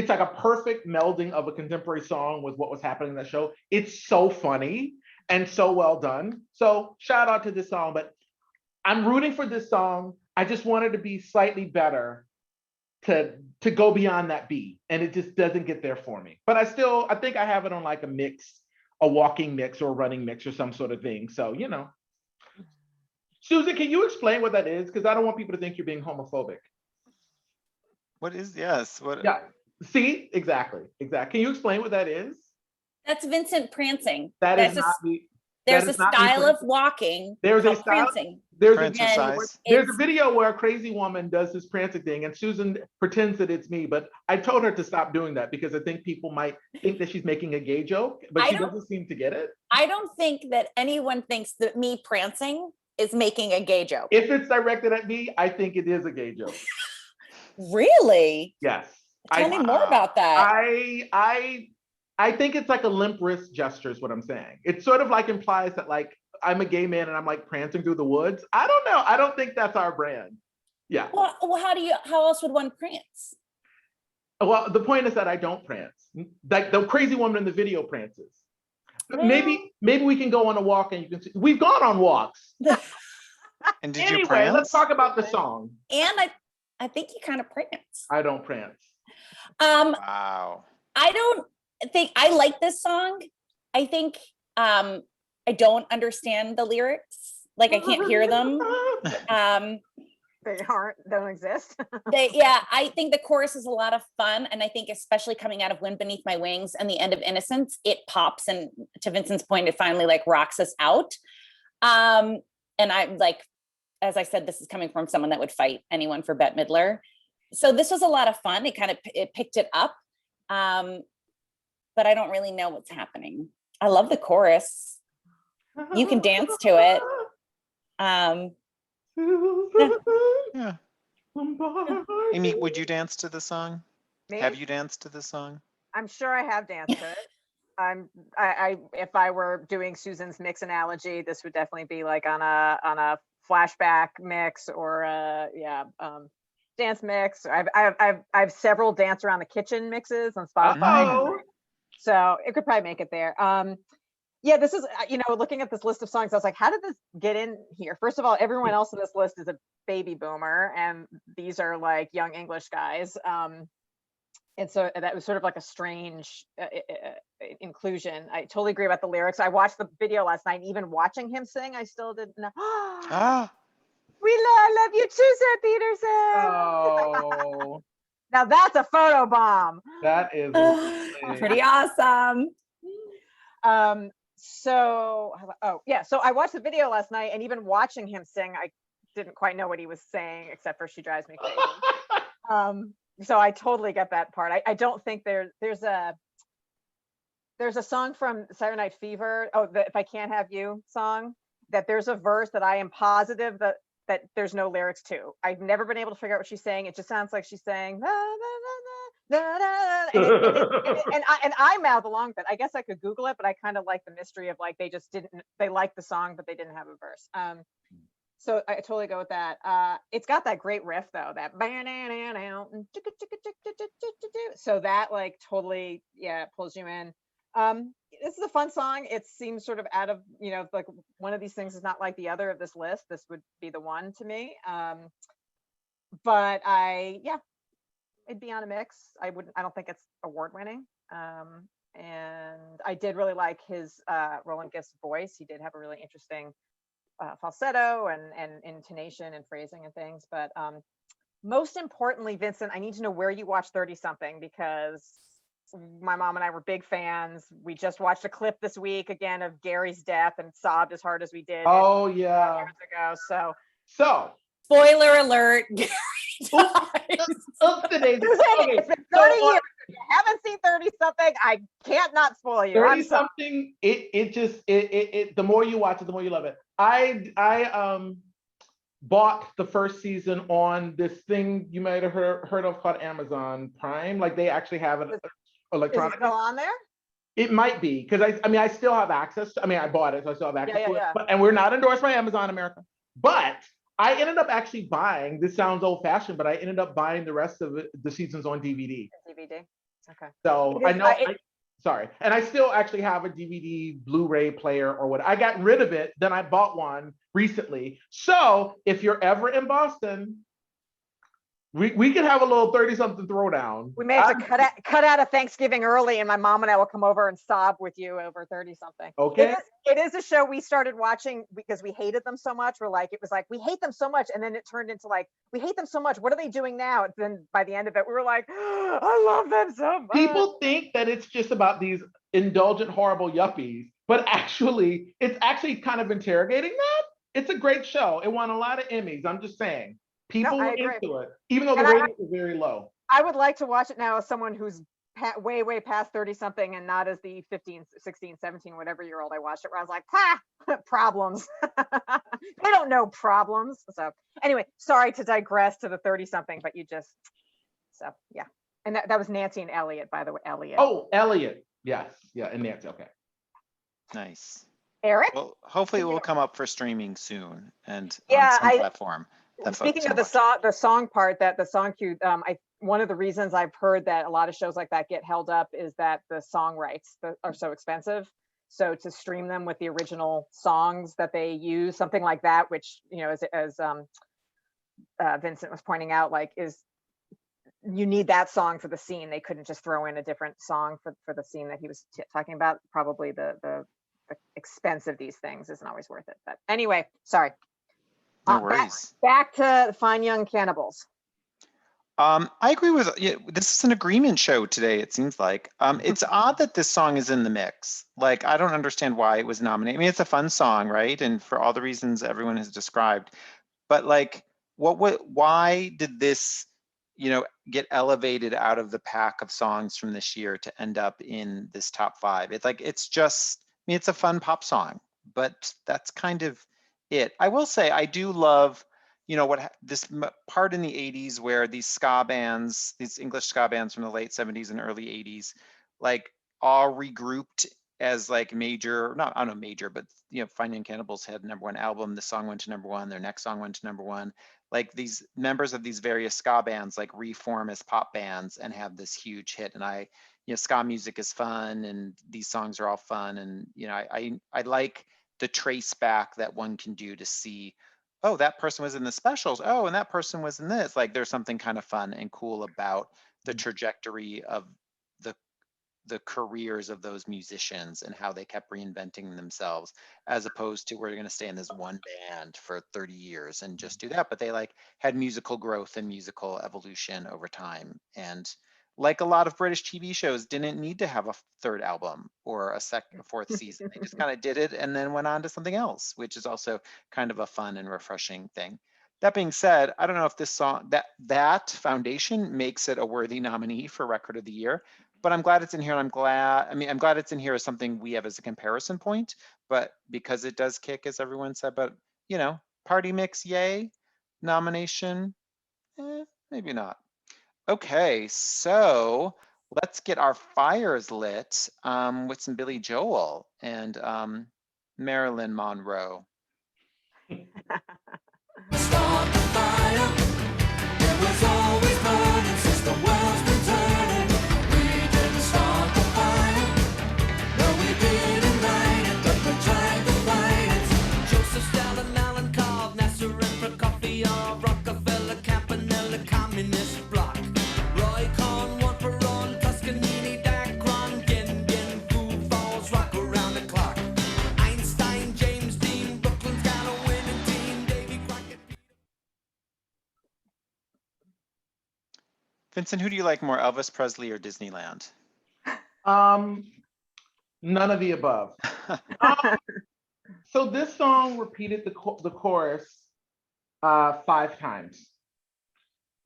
like a perfect melding of a contemporary song with what was happening in that show. It's so funny and so well done. So shout out to this song, but I'm rooting for this song. I just wanted to be slightly better to go beyond that beat, and it just doesn't get there for me. But I think I have it on like a mix, a walking mix or a running mix or some sort of thing. So, you know. Susan, can you explain what that is? Because I don't want people to think you're being homophobic. What is, yes, what? Yeah, see, exactly. Can you explain what that is? That's Vincent prancing. That is not me. There's a style of walking. There's a called style. prancing. There's Prancercise. a video where a crazy woman does this prancing thing, and Susan pretends that it's me, but I told her to stop doing that because I think people might think that she's making a gay joke, but she doesn't seem to get it. I don't think that anyone thinks that me prancing is making a gay joke. If it's directed at me, I think it is a gay joke. Really? Yes. Tell me more about that. I think it's like a limp wrist gesture is what I'm saying. It sort of like implies that like I'm a gay man and I'm like prancing through the woods. I don't know. I don't think that's our brand. Yeah. Well, how else would one prance? Well, the point is that I don't prance. Like the crazy woman in the video prances. Maybe we can go on a walk and you can see. We've gone on walks. And did Anyway, you prance? let's talk about the song. And I think you kind of prance. I don't prance. Wow. I don't think I like this song. I think I don't understand the lyrics. Like I can't hear them. They don't exist. I think the chorus is a lot of fun. And I think especially coming out of Wind Beneath My Wings and the End of Innocence, it pops. And to Vincent's point, it finally like rocks us out. And I'm like, as I said, this is coming from someone that would fight anyone for Bette Midler. So this was a lot of fun. It picked it up. But I don't really know what's happening. I love the chorus. You can dance to it. Yeah. Amy, would you dance to the song? Me? Have you danced to the song? I'm sure I have danced to it. If I were doing Susan's mix analogy, this would definitely be like on a flashback mix or dance mix. I've several dance around the kitchen mixes on Spotify. So it could probably make it there. This is, looking at this list of songs, I was like, how did this get in here? First of all, everyone else on this list is a baby boomer, and these are like young English guys. And so that was sort of like a strange inclusion. I totally agree about the lyrics. I watched the video last night, and even watching him sing, I still didn't know. We love you too, Sir Peterson. Oh. Now that's a photo bomb. That is pretty awesome. So I watched the video last night, and even watching him sing, I didn't quite know what he was saying, except for "She Drives Me Crazy." So I totally get that part. I don't think there's a song from Saturday Night Fever. The If I Can't Have You song, that there's a verse that I am positive that there's no lyrics to. I've never been able to figure out what she's saying. It just sounds like she's saying, and I mouth along with it. I guess I could Google it, but I kind of like the mystery of like they liked the song, but they didn't have a verse. So I totally go with that. It's got that great riff though, that so that like totally pulls you in. This is a fun song. It seems sort of out of, like one of these things is not like the other of this list. This would be the one to me. But it'd be on a mix. I don't think it's award winning. And I did really like his Roland Gift's voice. He did have a really interesting falsetto and intonation and phrasing and things. But most importantly, Vincent, I need to know where you watched 30 something, because my mom and I were big fans. We just watched a clip this week again of Gary's death and sobbed as hard as we did. Oh yeah. Years ago. So spoiler alert. Oopsie daisy. Suzanne, Okay, it's been so 30 years. If you haven't seen 30 something, I can't not spoil you. 30 something, the more you watch it, the more you love it. I bought the first season on this thing you might have heard of called Amazon Prime. Like they actually have it Is it electronically. still on there? It might be, because I still have access. I bought it, so I still have access to it. Yeah. And we're not endorsed by Amazon America. But I ended up actually buying, this sounds old fashioned, but I ended up buying the rest of the seasons on DVD. DVD. Okay. So I know, sorry. And I still actually have a DVD Blu-ray player or what. I got rid of it, then I bought one recently. So if you're ever in Boston, we can have a little 30-something throwdown. We may have to cut out of Thanksgiving early, and my mom and I will come over and sob with you over 30 something. Okay. It is a show we started watching because we hated them so much. It was like, we hate them so much. And then it turned into like, we hate them so much. What are they doing now? And then by the end of it, we were like, I love them so much. People think that it's just about these indulgent, horrible yuppies, but actually, it's actually kind of interrogating that. It's a great show. It won a lot of Emmys. I'm just saying. People were into it, even though the ratings were very low. I would like to watch it now as someone who's way past 30 something and not as the 15, 16, 17, whatever year old I watched it, where I was like, problems. They don't know problems. So anyway, sorry to digress to the 30 something, but so yeah. And that was Nancy and Elliot, by the way, Elliot. Oh, Elliot. Yes. Yeah. And Nancy. Okay. Nice. Eric? Well, hopefully it will come up for streaming soon and Yeah, on some platform. Speaking of the song part, that the song cue, one of the reasons I've heard that a lot of shows like that get held up is that the song rights are so expensive. So to stream them with the original songs that they use, something like that, which, you know, as Vincent was pointing out, like you need that song for the scene. They couldn't just throw in a different song for the scene that he was talking about. Probably the expense of these things isn't always worth it. But anyway, sorry. No worries. Back to Fine Young Cannibals. I agree with this is an agreement show today, it seems like. It's odd that this song is in the mix. Like, I don't understand why it was nominated. I mean, it's a fun song, right? And for all the reasons everyone has described. But like, why did this, get elevated out of the pack of songs from this year to end up in this top 5? It's like, it's a fun pop song, but that's kind of it. I will say, I do love, this part in the 80s where these ska bands, these English ska bands from the late 70s and early 80s, like all regrouped as like major, not, I don't know, major, but Fine Young Cannibals had #1 album. The song went to #1. Their next song went to #1. Like these members of these various ska bands like reform as pop bands and have this huge hit. And ska music is fun, and these songs are all fun. And I like the trace back that one can do to see, oh, that person was in the specials. Oh, and that person was in this. Like there's something kind of fun and cool about the trajectory of the careers of those musicians and how they kept reinventing themselves, as opposed to we're going to stay in this one band for 30 years and just do that. But they like had musical growth and musical evolution over time. And like a lot of British TV shows, didn't need to have a third album or a fourth season. They just kind of did it and then went on to something else, which is also kind of a fun and refreshing thing. That being said, I don't know if this song, that foundation makes it a worthy nominee for Record of the Year, but I'm glad it's in here. And I'm glad it's in here as something we have as a comparison point, but because it does kick, as everyone said, but party mix, yay. Nomination, maybe not. Okay, so let's get our fires lit with some Billy Joel and Marilyn Monroe. Start the fire. It was always burning since the world's been turning. We didn't start the fire. No, we didn't light it, but we tried to fight it. Joseph Stalin, Alan Cobb, Nasser and Prokofiev, Rockefeller, Campanella, Communist Bloc. Roy Cohn, Juan Perón, Toscanini, Dacron, Gin, Food Falls, rock around the clock. Einstein, James Dean, Brooklyn's got a winning team, Davy Crockett. Vincent, who do you like more, Elvis Presley or Disneyland? None of the above. So this song repeated the chorus 5 times.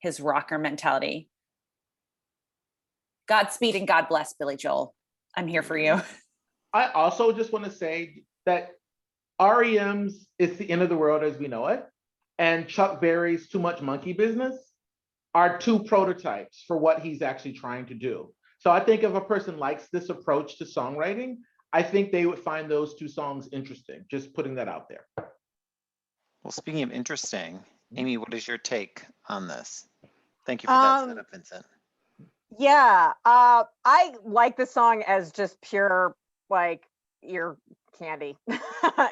his rocker mentality. Godspeed and God bless, Billy Joel. I'm here for you. I also just want to say that REM's It's the End of the World as We Know It and Chuck Berry's Too Much Monkey Business are two prototypes for what he's actually trying to do. So I think if a person likes this approach to songwriting, I think they would find those two songs interesting. Just putting that out there. Well, speaking of interesting, Amy, what is your take on this? Thank you for that setup, Vincent. Yeah, I like the song as just pure like ear candy.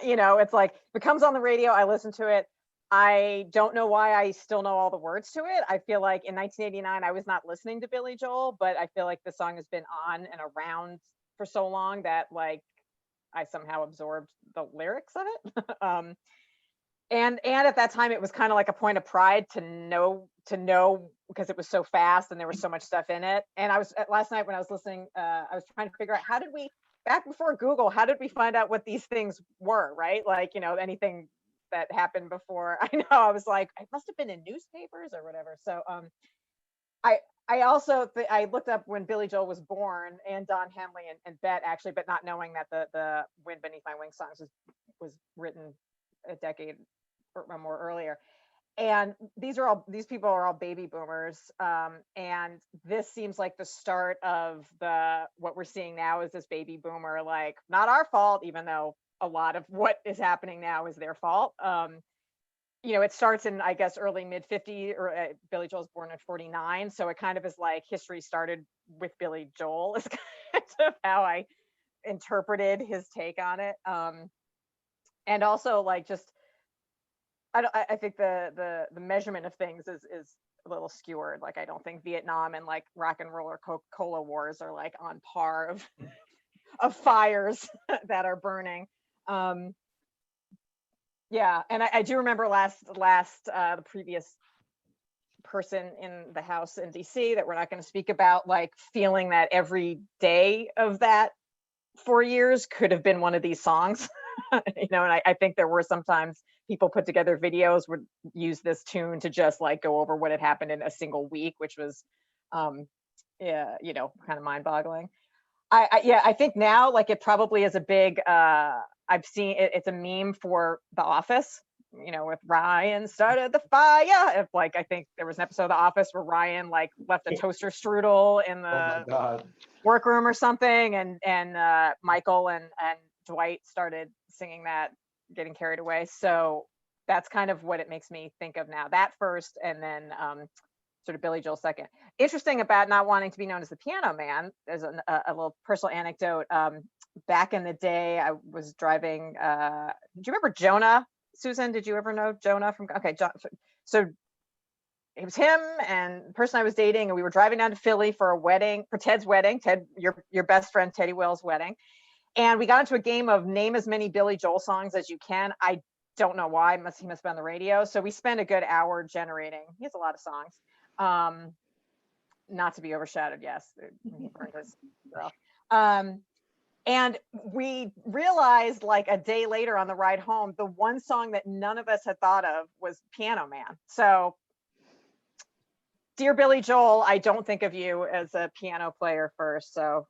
You know, it's like if it comes on the radio, I listen to it. I don't know why I still know all the words to it. I feel like in 1989 I was not listening to Billy Joel, but I feel like the song has been on and around for so long that like I somehow absorbed the lyrics of it. And at that time it was kind of like a point of pride to know because it was so fast and there was so much stuff in it. And I was last night when I was listening, I was trying to figure out how did we, back before Google, how did we find out what these things were, right? Like, you know, anything that happened before. I know, I was like, it must have been in newspapers or whatever. So I also I looked up when Billy Joel was born and Don Henley and Bette actually, but not knowing that the Wind Beneath My Wings songs was written a decade or more earlier. And these people are all baby boomers. And this seems like the start of what we're seeing now is this baby boomer, like not our fault, even though a lot of what is happening now is their fault. You know, it starts in, I guess, early mid 50s, or Billy Joel's born in 49. So it kind of is like history started with Billy Joel is kind of how I interpreted his take on it. And also like just, I think the measurement of things is a little skewered. Like I don't think Vietnam and like rock and roll or Coca-Cola wars are like on par of fires that are burning. Yeah, and I do remember the previous person in the House in DC that we're not going to speak about, like feeling that every day of that 4 years could have been one of these songs. You know, and I think there were sometimes people put together videos would use this tune to just like go over what had happened in a single week, which was yeah, you know, kind of mind-boggling. I think now like it probably is a big I've seen it's a meme for The Office, you know, with Ryan started the fire. If like I think there was an episode of The Office where Ryan like left a toaster strudel in the workroom or something, and Michael and Dwight started singing that, getting carried away. So that's kind of what it makes me think of now. That first, and then sort of Billy Joel second. Interesting about not wanting to be known as the Piano Man. There's a little personal anecdote. Back in the day, I was driving. Do you remember Jonah? Susan, did you ever know Jonah from? Okay, so it was him and the person I was dating, and we were driving down to Philly for a wedding, for Ted's wedding. Ted, your best friend Teddy Will's wedding, and we got into a game of name as many Billy Joel songs as you can. I don't know why. He must have been on the radio. So we spent a good hour generating. He has a lot of songs. Not to be overshadowed, yes. He burned his girl. And we realized like a day later on the ride home, the one song that none of us had thought of was Piano Man. So, dear Billy Joel, I don't think of you as a piano player first, so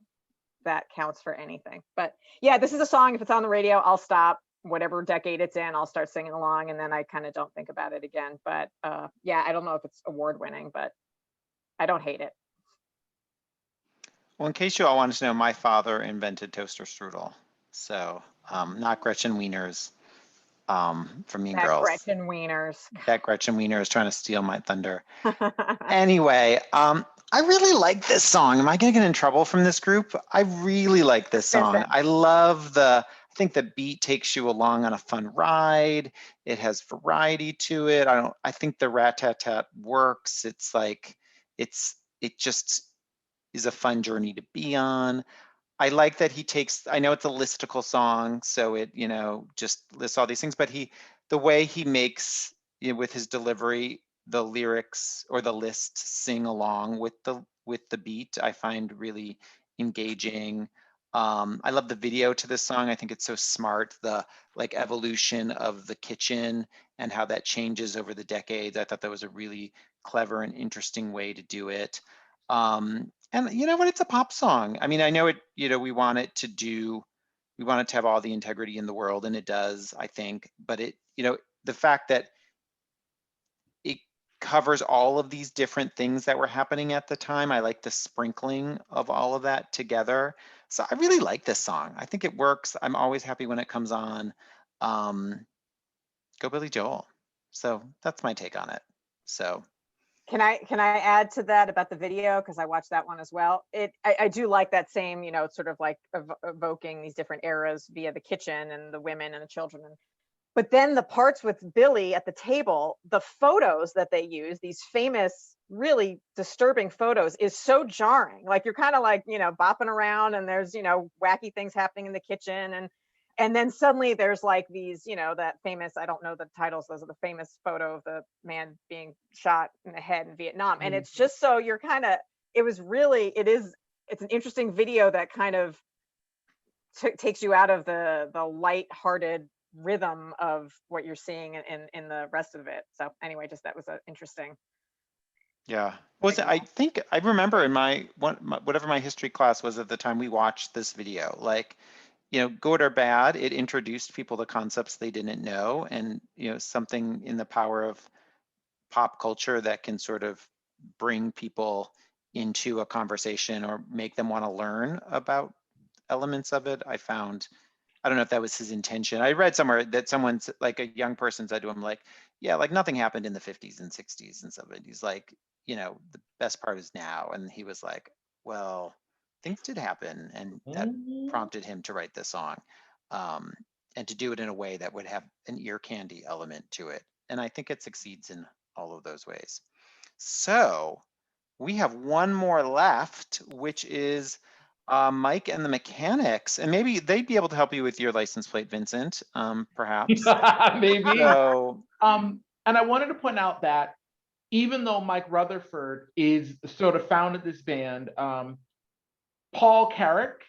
that counts for anything. But yeah, this is a song, if it's on the radio, I'll stop. Whatever decade it's in, I'll start singing along, and then I kind of don't think about it again. But yeah, I don't know if it's award winning, but I don't hate it. Well, in case you all wanted to know, my father invented toaster strudel. So not Gretchen Wieners from Mean Girls. Gretchen Wieners. That Gretchen Wiener is trying to steal my thunder. Anyway, I really like this song. Am I going to get in trouble from this group? I really like this song. I love I think the beat takes you along on a fun ride. It has variety to it. I think the rat-tat-tat works. It's like, it just is a fun journey to be on. I like that he takes, I know it's a listicle song, so it, you know, just lists all these things, but the way he makes, you know, with his delivery, the lyrics or the list sing along with the beat, I find really engaging. I love the video to this song. I think it's so smart, the like evolution of the kitchen and how that changes over the decades. I thought that was a really clever and interesting way to do it. And you know what? It's a pop song. I mean, I know it. You know, we want it to have all the integrity in the world, and it does, I think. But it, you know, the fact that it covers all of these different things that were happening at the time. I like the sprinkling of all of that together. So I really like this song. I think it works. I'm always happy when it comes on. Go Billy Joel. So that's my take on it. So Can I add to that about the video, because I watched that one as well. I do like that same, you know, it's sort of like evoking these different eras via the kitchen and the women and the children. But then the parts with Billy at the table, the photos that they use, these famous, really disturbing photos, is so jarring. Like you're kind of like, you know, bopping around and there's, you know, wacky things happening in the kitchen. And then suddenly there's like these, you know, that famous, I don't know the titles, those are the famous photo of the man being shot in the head in Vietnam. And it's just so you're kind of, it's an interesting video that kind of takes you out of the light-hearted rhythm of what you're seeing in the rest of it. So anyway, just that was interesting. yeah, I think I remember in whatever my history class was at the time we watched this video, like, you know, good or bad, it introduced people to concepts they didn't know, and, you know, something in the power of pop culture that can sort of bring people into a conversation or make them want to learn about elements of it. I don't know if that was his intention. I read somewhere that someone's like, a young person said to him, like, yeah, like nothing happened in the 50s and 60s and stuff. And he's like, you know, the best part is now. And he was like, well, things did happen, and that prompted him to write this song, and to do it in a way that would have an ear candy element to it. And I think it succeeds in all of those ways. So we have one more left, which is Mike and the Mechanics, and maybe they'd be able to help you with your license plate, Vincent, perhaps. Maybe. So, And I wanted to point out that even though Mike Rutherford is sort of founded this band, Paul Carrick,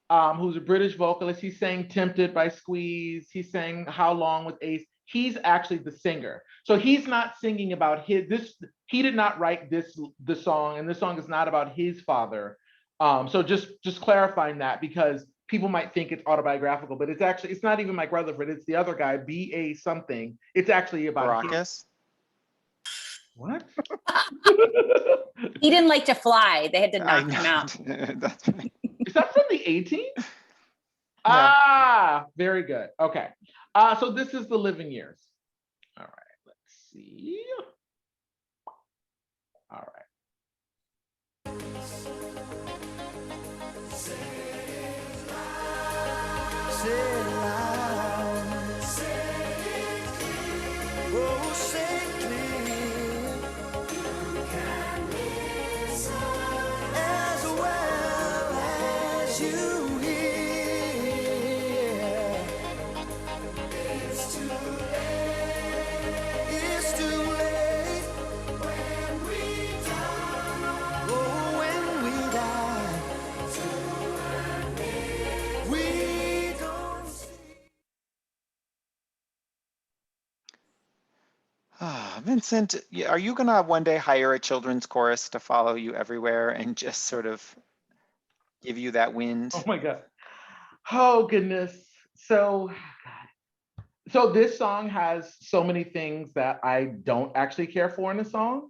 who's a British vocalist, he sang "Tempted" by Squeeze, he sang "How Long" with Ace. He's actually the singer, so he's not singing about he did not write the song, and this song is not about his father. So just clarifying that, because people might think it's autobiographical, but it's not even Mike Rutherford, it's the other guy, B.A. something. It's actually about Baracus? What? He didn't like to fly. They had to I knock him out. Is that from the 18th? Yeah. Ah, very good. Okay. So this is The Living Years. All right, let's see. All right. Vincent, are you gonna one day hire a children's chorus to follow you everywhere and just sort of give you that wind? Oh my God. Oh goodness. So this song has so many things that I don't actually care for in the song.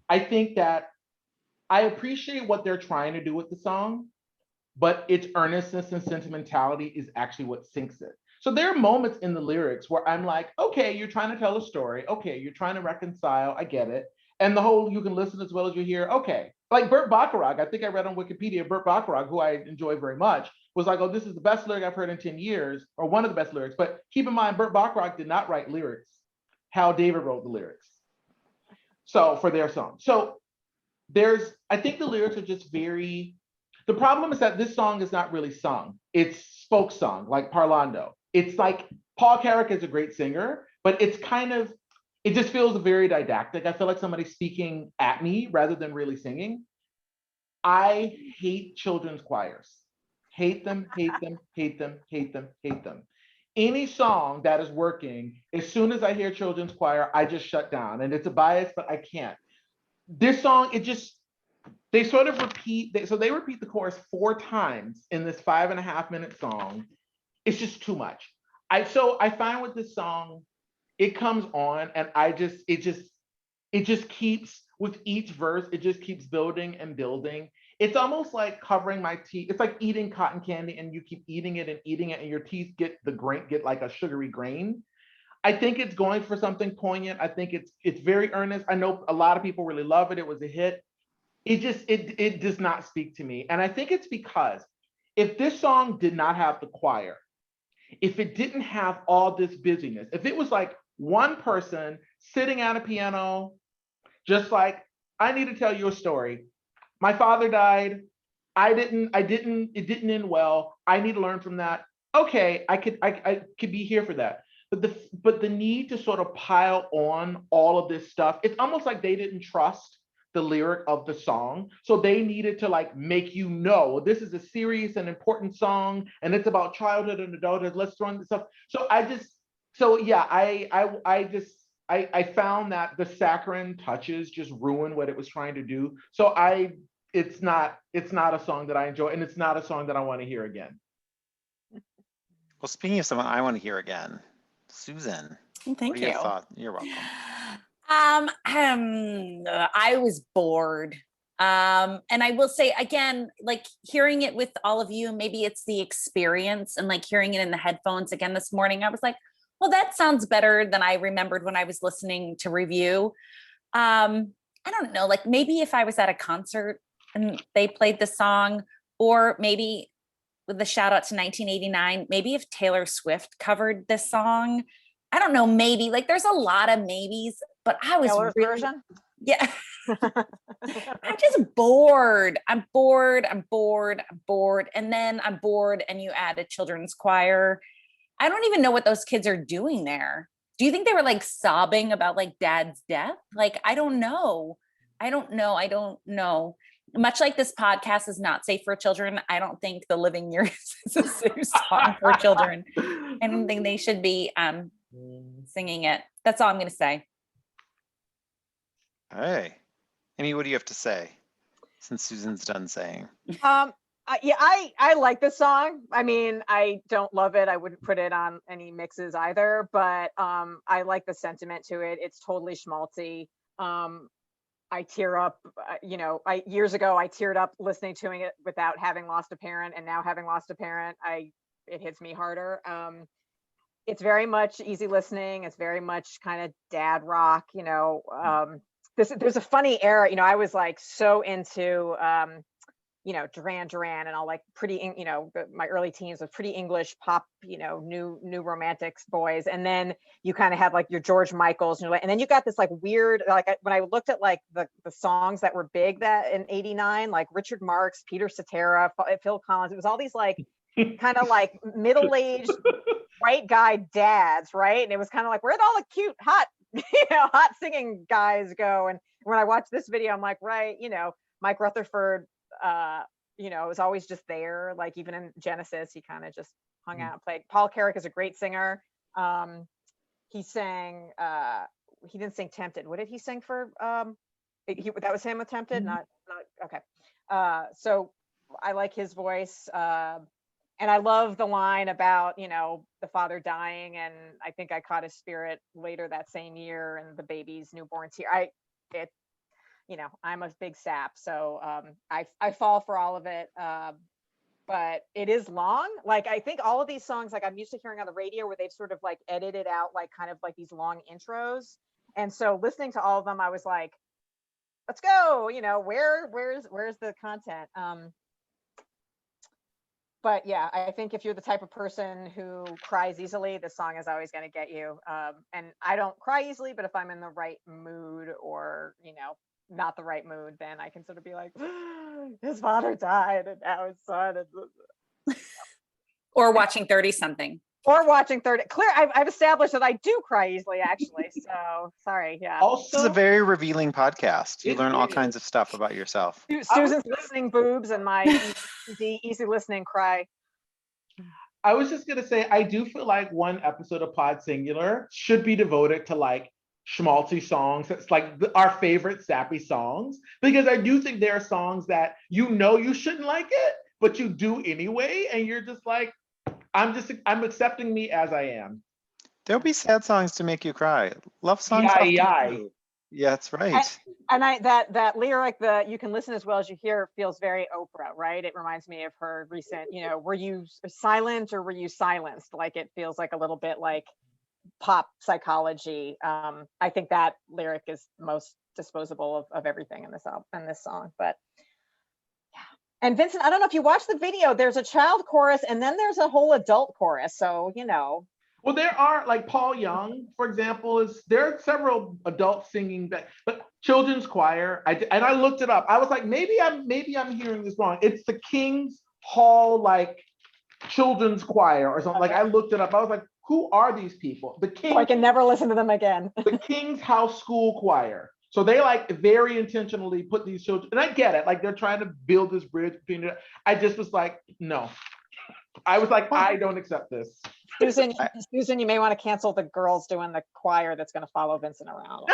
I think that I appreciate what they're trying to do with the song, but its earnestness and sentimentality is actually what sinks it. So there are moments in the lyrics where I'm like, okay, you're trying to tell a story. Okay, you're trying to reconcile. I get it. And the whole, you can listen as well as you hear. Okay. Like Burt Bacharach, I think I read on Wikipedia, Burt Bacharach, who I enjoy very much, was like, oh, this is the best lyric I've heard in 10 years, or one of the best lyrics. But keep in mind, Burt Bacharach did not write lyrics. Hal David wrote the lyrics. So for their song. So I think the lyrics are just very, the problem is that this song is not really sung. It's folk song, like parlando. It's like, Paul Carrick is a great singer, but it's kind of, it just feels very didactic. I feel like somebody's speaking at me rather than really singing. I hate children's choirs. Hate them, hate them, hate them, hate them, hate them. any song that is working, as soon as I hear children's choir, I just shut down. And it's a bias, but I can't. This song, they sort of repeat, so they repeat the chorus 4 times in this 5.5-minute song. It's just too much. I find with this song, it comes on and it just keeps, with each verse, it just keeps building and building. It's almost like covering my teeth. It's like eating cotton candy and you keep eating it and your teeth get like a sugary grain. I think it's going for something poignant. I think it's very earnest. I know a lot of people really love it. It was a hit. It does not speak to me. And I think it's because if this song did not have the choir, if it didn't have all this busyness, if it was like one person sitting at a piano, just like, I need to tell you a story. My father died. It didn't end well. I need to learn from that. Okay, I could be here for that. But the need to sort of pile on all of this stuff, it's almost like they didn't trust the lyric of the song. So they needed to like make you know this is a serious and important song and it's about childhood and adulthood. Let's throw in this stuff. I found that the saccharine touches just ruined what it was trying to do. So it's not a song that I enjoy, and it's not a song that I want to hear again. Well, speaking of someone I want to hear again, Susan. Thank what are your you. thoughts? You're welcome. I was bored. And I will say again, like hearing it with all of you, maybe it's the experience and like hearing it in the headphones again this morning, I was like, well, that sounds better than I remembered when I was listening to review. I don't know, like maybe if I was at a concert and they played the song, or maybe with the shout out to 1989, maybe if Taylor Swift covered this song, I don't know, maybe like there's a lot of maybes, but I was Taylor's really, version. yeah. I'm just bored. I'm bored. And then I'm bored and you add a children's choir. I don't even know what those kids are doing there. Do you think they were like sobbing about like dad's death? Like, I don't know. Much like this podcast is not safe for children, I don't think The Living Years is a safe song for children. I don't think they should be singing it. That's all I'm going to say. Hey, Amy, what do you have to say since Susan's done saying? I like this song. I mean, I don't love it. I wouldn't put it on any mixes either, but I like the sentiment to it. It's totally schmaltzy. I tear up, years ago I teared up listening to it without having lost a parent, and now having lost a parent, it hits me harder. It's very much easy listening. It's very much kind of dad rock, there's a funny era, I was like so into Duran Duran and all like pretty, my early teens was pretty English pop, new romantics boys. And then you kind of had like your George Michaels, and then you got this like weird, like when I looked at like the songs that were big that in 89, like Richard Marx, Peter Cetera, Phil Collins, it was all these like kind of like middle-aged white guy dads, right? And it was kind of like, where'd all the cute, hot, hot singing guys go? And when I watched this video, I'm like, right, Mike Rutherford, was always just there. Like even in Genesis, he kind of just hung out and played. Paul Carrick is a great singer. He sang, he didn't sing Tempted. What did he sing for? That was him with Tempted, not okay. So I like his voice. And I love the line about, the father dying, and I think I caught his spirit later that same year, and the baby's newborn's here. I'm a big sap, so I fall for all of it. But it is long. Like I think all of these songs, like I'm used to hearing on the radio where they've sort of like edited out like kind of like these long intros. And so listening to all of them, I was like, let's go, where's the content? But yeah, I think if you're the type of person who cries easily, this song is always going to get you. And I don't cry easily, but if I'm in the right mood or, not the right mood, then I can sort of be like, his father died and now his son. Or watching 30 something. Or watching 30. Clear, I've established that I do cry easily, actually. So sorry. Yeah. This is a very revealing podcast. You learn all kinds of stuff about yourself. Susan's listening boobs and my easy listening cry. I was just gonna say, I do feel like one episode of Pod Singular should be devoted to like schmaltzy songs. It's like our favorite sappy songs, because I do think there are songs that you know you shouldn't like it, but you do anyway, and you're just like, I'm accepting me as I am. There'll be sad songs to make you cry. Love songs Yai, often yai. do. Yeah, that's right. And that lyric, the you can listen as well as you hear, feels very Oprah, right? It reminds me of her recent, were you silent or were you silenced? Like it feels like a little bit like pop psychology. I think that lyric is most disposable of everything in this song. But yeah. And Vincent, I don't know if you watched the video, there's a child chorus and then there's a whole adult chorus. So, Well, there are like Paul Young, for example, there are several adults singing, but children's choir. And I looked it up. I was like, maybe I'm hearing this wrong. It's the King's Hall like children's choir or something. Like I looked it up. I was like, who are these people? I can never listen to them again. The King's House School Choir. So they like very intentionally put these children, and I get it. Like they're trying to build this bridge between it. I just was like, no. I was like, I don't accept this. Susan, you may want to cancel the girls doing the choir that's going to follow Vincent around.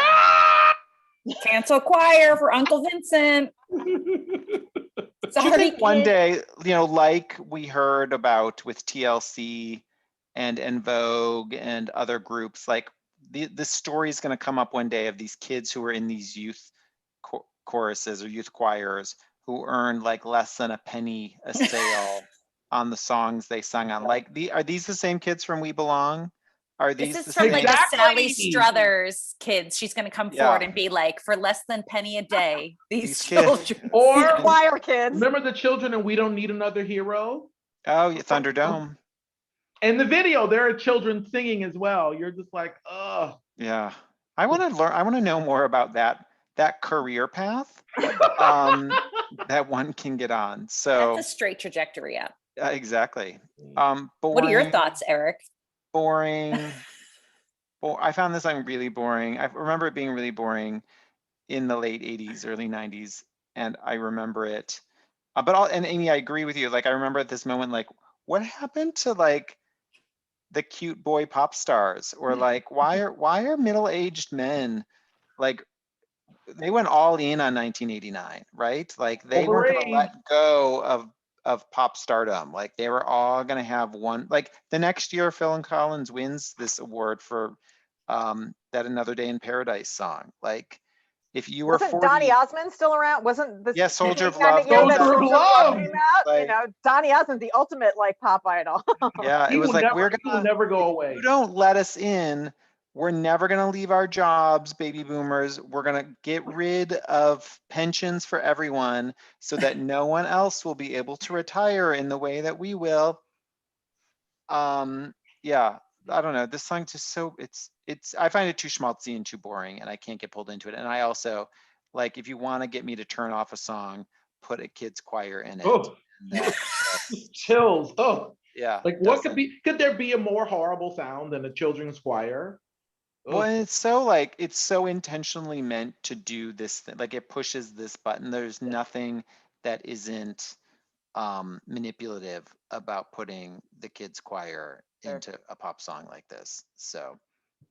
Cancel choir for Uncle Vincent. Do you think one day, like we heard about with TLC and En Vogue and other groups, like the story is going to come up one day of these kids who are in these youth choruses or youth choirs who earned like less than a penny a sale on the songs they sung on. Like, are these the same kids from We Belong? Are these This is from like the Sally Struthers kids. She's going to come forward and be like, for less than penny a day, these children. Or choir kids. Remember the children and We Don't Need Another Hero? Oh, Thunderdome. In the video, there are children singing as well. You're just like, ugh. Yeah. I want to learn. I want to know more about that career path that one can get on. So that's a straight trajectory up. Exactly. What are your thoughts, Eric? Boring. I found this song really boring. I remember it being really boring in the late 80s, early 90s, and I remember it. And Amy, I agree with you. Like I remember at this moment, like, what happened to like the cute boy pop stars? Or like, why are middle-aged men like, they went all in on 1989, right? Like they weren't gonna let go of pop stardom. Like they were all gonna have one. Like the next year, Phil Collins wins this award for that Another Day in Paradise song. Like if you were 40, Donny Osmond still around? Wasn't this? Yeah, Soldier of Love. Soldier of Love. Came out, like, Donny Osmond, the ultimate like pop idol. Yeah, it was like he will never go away. You don't let us in. We're never going to leave our jobs, baby boomers. We're going to get rid of pensions for everyone so that no one else will be able to retire in the way that we will. Yeah, I don't know. This song just I find it too schmaltzy and too boring, and I can't get pulled into it. And I also, like, if you want to get me to turn off a song, put a kids choir in it. Oh, chills. Oh, yeah. Like what could there be a more horrible sound than a children's choir? Well, and it's so intentionally meant to do this thing. Like it pushes this button. There's nothing that isn't manipulative about putting the kids choir into a pop song like this. So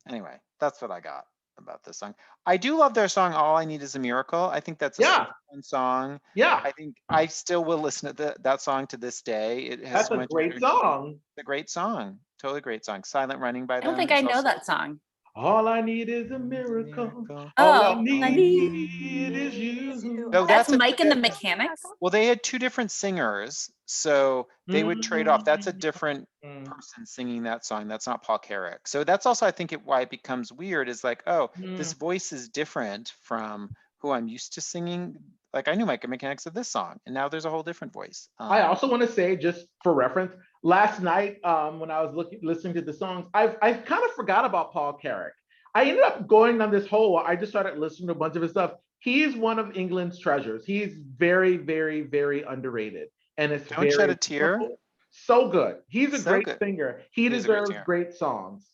anyway, that's what I got about this song. I do love their song All I Need Is a Miracle. I think that's a fun song. Yeah. I think I still will listen to that song to this day. It has That's a great song. It's a great song. Totally great song. Silent Running by them. I don't think I know that song. All I need is a miracle. Oh, All I need is you. No, that's Mike and the Mechanics. Well, they had two different singers, so they would trade off. That's a different person singing that song. That's not Paul Carrack. So that's also, I think, why it becomes weird. Is like, oh, this voice is different from who I'm used to singing. Like I knew Mike and Mechanics of this song, and now there's a whole different voice. I also want to say, just for reference, last night when I was listening to the songs, I kind of forgot about Paul Carrack. I ended up going on this whole. I just started listening to a bunch of his stuff. He's one of England's treasures. He's very, very, very underrated, and it's Don't Shed a Tear. So good. He's a great singer. He deserves great songs.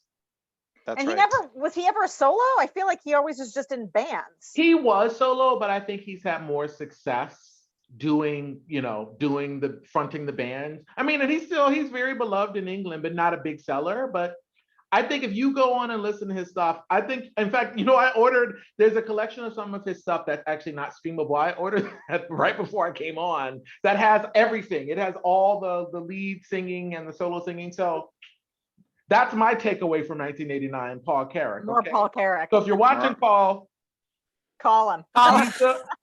That's and right. Was he ever a solo? I feel like he always was just in bands. He was solo, but I think he's had more success doing the fronting the bands. I mean, and he's very beloved in England, but not a big seller. But I think if you go on and listen to his stuff, I think, in fact, there's a collection of some of his stuff that's actually not streamable. I ordered that right before I came on, that has everything. It has all the lead singing and the solo singing. So that's my takeaway from 1989, Paul Carrack. More Okay? Paul Carrack. So if you're watching, Paul, Call him.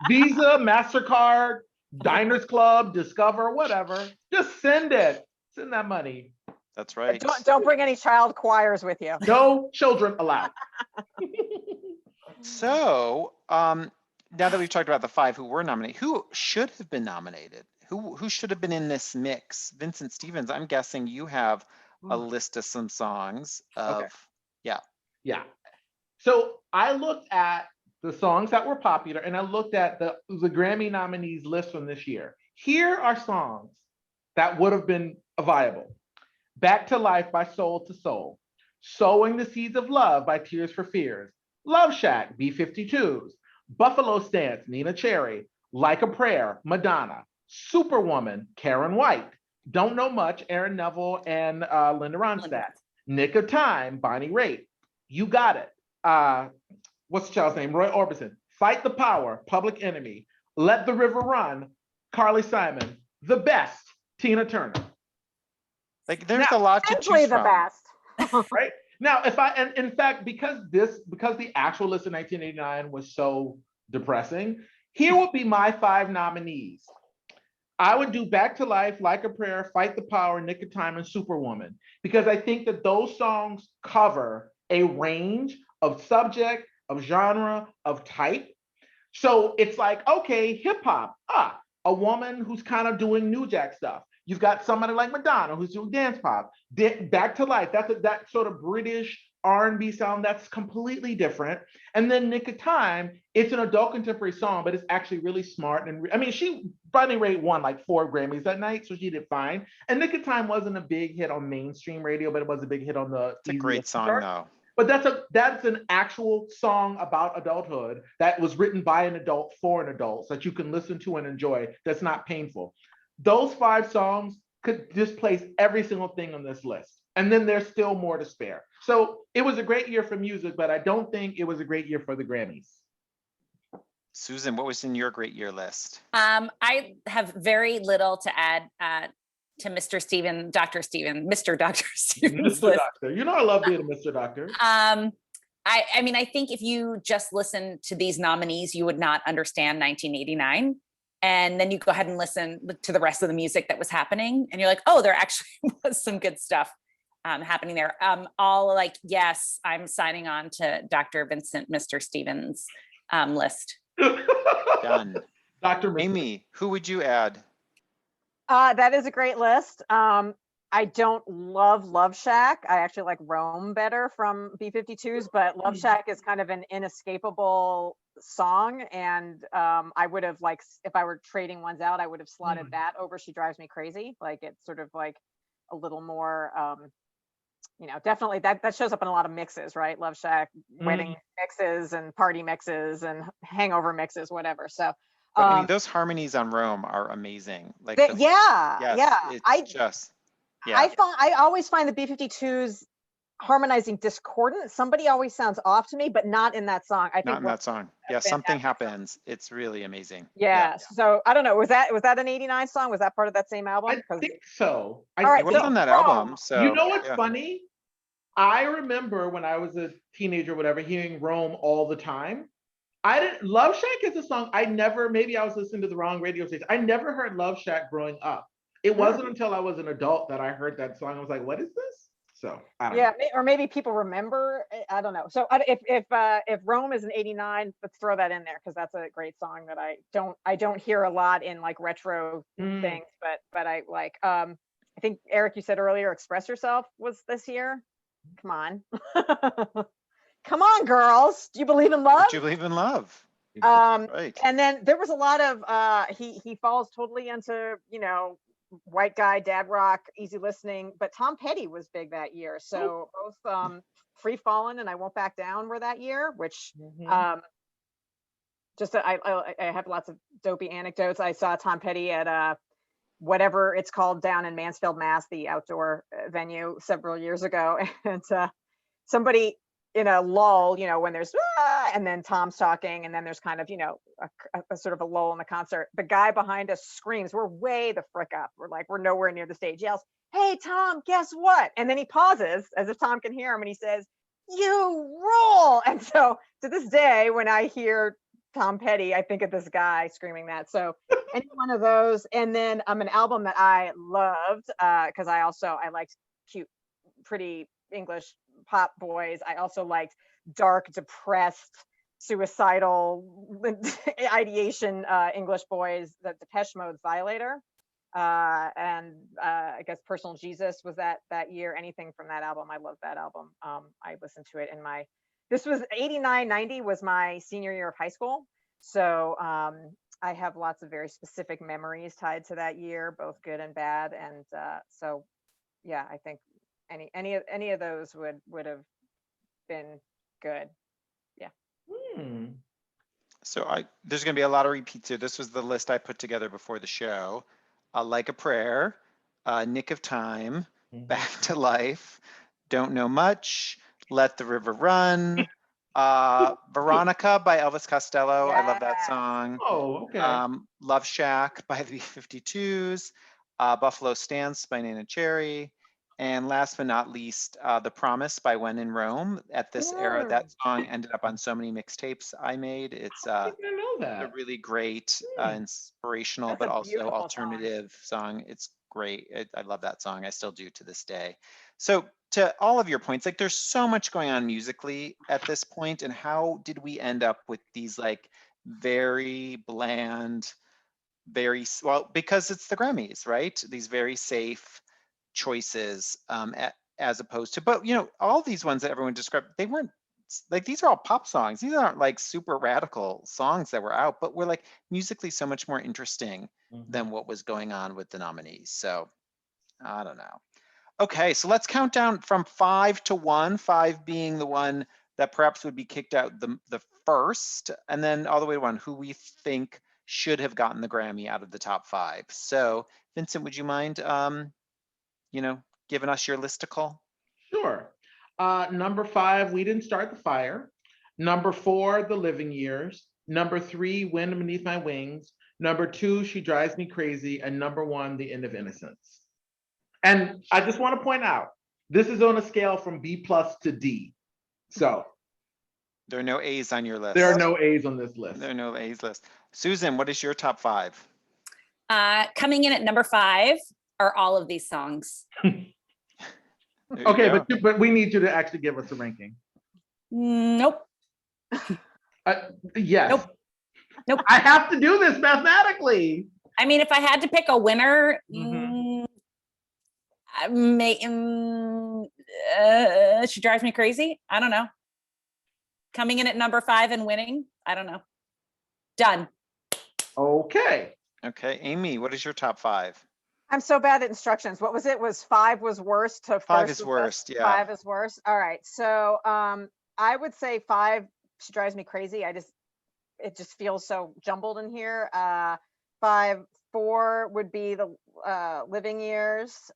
Visa, MasterCard, Diners Club, Discover, whatever, just send it. Send that money. That's right. Don't bring any child choirs with you. No children allowed. So, now that we've talked about the 5 who were nominated, who should have been nominated? Who should have been in this mix? Vincent Stevens, I'm guessing you have a list of some songs of, Okay. yeah. Yeah. So I looked at the songs that were popular, and I looked at the Grammy nominees list from this year. Here are songs that would have been viable. Back to Life by Soul to Soul. Sowing the Seeds of Love by Tears for Fears. Love Shack, B-52s. Buffalo Stance, Nina Cherry. Like a Prayer, Madonna. Superwoman, Karen White. Don't Know Much, Aaron Neville and Linda Ronstadt. Nick of Time, Bonnie Raitt. You Got It. What's the child's name? Roy Orbison. Fight the Power, Public Enemy. Let the River Run, Carly Simon. The Best, Tina Turner. Like there's a lot to Essentially choose the from. best. Right? Now, and in fact, because the actual list of 1989 was so depressing, here would be my 5 nominees. I would do Back to Life, Like a Prayer, Fight the Power, Nick of Time, and Superwoman, because I think that those songs cover a range of subject, of genre, of type. So it's like, okay, hip hop, a woman who's kind of doing New Jack stuff. You've got somebody like Madonna who's doing dance pop. Back to Life, that sort of British R&B sound that's completely different. And then Nick of Time, it's an adult contemporary song, but it's actually really smart. And I mean, Bonnie Raitt won like 4 Grammys that night, so she did fine. And Nick of Time wasn't a big hit on mainstream radio, but it was a big hit on the. It's a great song chart. though. But that's an actual song about adulthood that was written by an adult for an adult, so that you can listen to and enjoy. That's not painful. Those 5 songs could displace every single thing on this list. And then there's still more to spare. So it was a great year for music, but I don't think it was a great year for the Grammys. Susan, what was in your great year list? I have very little to add to Mr. Dr. Stevens Mr. list. Doctor. I love being a Mr. Doctor. I mean, I think if you just listen to these nominees, you would not understand 1989. And then you go ahead and listen to the rest of the music that was happening. And you're like, oh, there actually was some good stuff happening there. All like, yes, I'm signing on to Dr. Vincent Mr. Stevens list. Done. Dr. Amy, who would you add? That is a great list. I don't love Shack. I actually like Rome better from B-52s, but Love Shack is kind of an inescapable song. And I would have if I were trading ones out, I would have slotted that over She Drives Me Crazy. Like it's sort of like a little more, definitely that shows up in a lot of mixes, right? Love Shack, wedding mixes and party mixes and hangover mixes, whatever. So But, I mean, those harmonies on Rome are amazing. Like, I always find the B-52s harmonizing discordant. Somebody always sounds off to me, but not in that song. I think not in that song. Yeah, something happens. It's really amazing. Yeah. So I don't know. Was that an 89 song? Was that part of that same album? I think so. All right, it was on that album. So you know what's funny? I remember when I was a teenager, whatever, hearing Rome all the time. Love Shack is a song maybe I was listening to the wrong radio station. I never heard Love Shack growing up. It wasn't until I was an adult that I heard that song. I was like, what is this? So I don't know. Or maybe people remember. I don't know. So if Rome is an 89, let's throw that in there because that's a great song that I don't hear a lot in like retro things, but I like. I think Eric, you said earlier, Express Yourself was this year. Come on. Come on, girls. Do you believe in love? Do you believe in love? Right. And then there was a lot of he falls totally into, white guy, dad rock, easy listening, but Tom Petty was big that year. So both Free Fallin' and I Won't Back Down were that year, which just I have lots of dopey anecdotes. I saw Tom Petty at whatever it's called down in Mansfield, Mass, the outdoor venue several years ago, and somebody in a lull, when there's and then Tom's talking, and then there's kind of a sort of a lull in the concert. The guy behind us screams, "We're way the frick up! We're nowhere near the stage." Yells, "Hey Tom, guess what?" And then he pauses as if Tom can hear him, and he says, "You rule!" And so to this day, when I hear Tom Petty, I think of this guy screaming that. So any one of those, and then an album that I loved because I liked cute, pretty English pop boys. I also liked dark, depressed, suicidal ideation English boys. The Depeche Mode's Violator, and I guess Personal Jesus was that year. Anything from that album, I love that album. I listened to it this was 89, 90 was my senior year of high school. So I have lots of very specific memories tied to that year, both good and bad. And so, yeah, I think any of those would have been good. Yeah. So there's going to be a lot of repeats here. This was the list I put together before the show. Like a Prayer, Nick of Time, Back to Life, Don't Know Much, Let the River Run, Veronica by Elvis Costello. I love that song. Oh, okay. Love Shack by the B-52s, Buffalo Stance by Nana Cherry, and last but not least, The Promise by When in Rome. At this era, that song ended up on so many mixtapes I made. It's I didn't know that. a really great, inspirational, That's but a also beautiful song. alternative song. It's great. I love that song. I still do to this day. So to all of your points, like there's so much going on musically at this point, and how did we end up with these like very bland, well, because it's the Grammys, right? These very safe choices, as opposed to, but all these ones that everyone described, they weren't like, these are all pop songs. These aren't like super radical songs that were out, but were like musically so much more interesting than what was going on with the nominees. So I don't know. Okay, so let's count down from 5 to 1, 5 being the one that perhaps would be kicked out the first, and then all the way to 1, who we think should have gotten the Grammy out of the top 5. So Vincent, would you mind, giving us your listicle? Sure. Number 5, We Didn't Start the Fire. Number 4, The Living Years. Number 3, Wind Beneath My Wings. Number 2, She Drives Me Crazy. And number 1, The End of Innocence. And I just want to point out, this is on a scale from B+ to D. So there are no A's on your list. There are no A's on this list. There are no A's list. Susan, what is your top 5? Coming in at number 5 are all of these songs. Okay, but we need you to actually give us a ranking. Nope. Yes. Nope. I have to do this mathematically. I mean, if I had to pick a winner, She Drives Me Crazy. I don't know. Coming in at number 5 and winning. I don't know. Done. Okay. Okay, Amy, what is your top 5? I'm so bad at instructions. What was it? Was 5 was worst to 5 first is was worst, best? yeah. 5 is worst. All right. So I would say 5, She Drives Me Crazy. It just feels so jumbled in here. 4 would be The Living Years.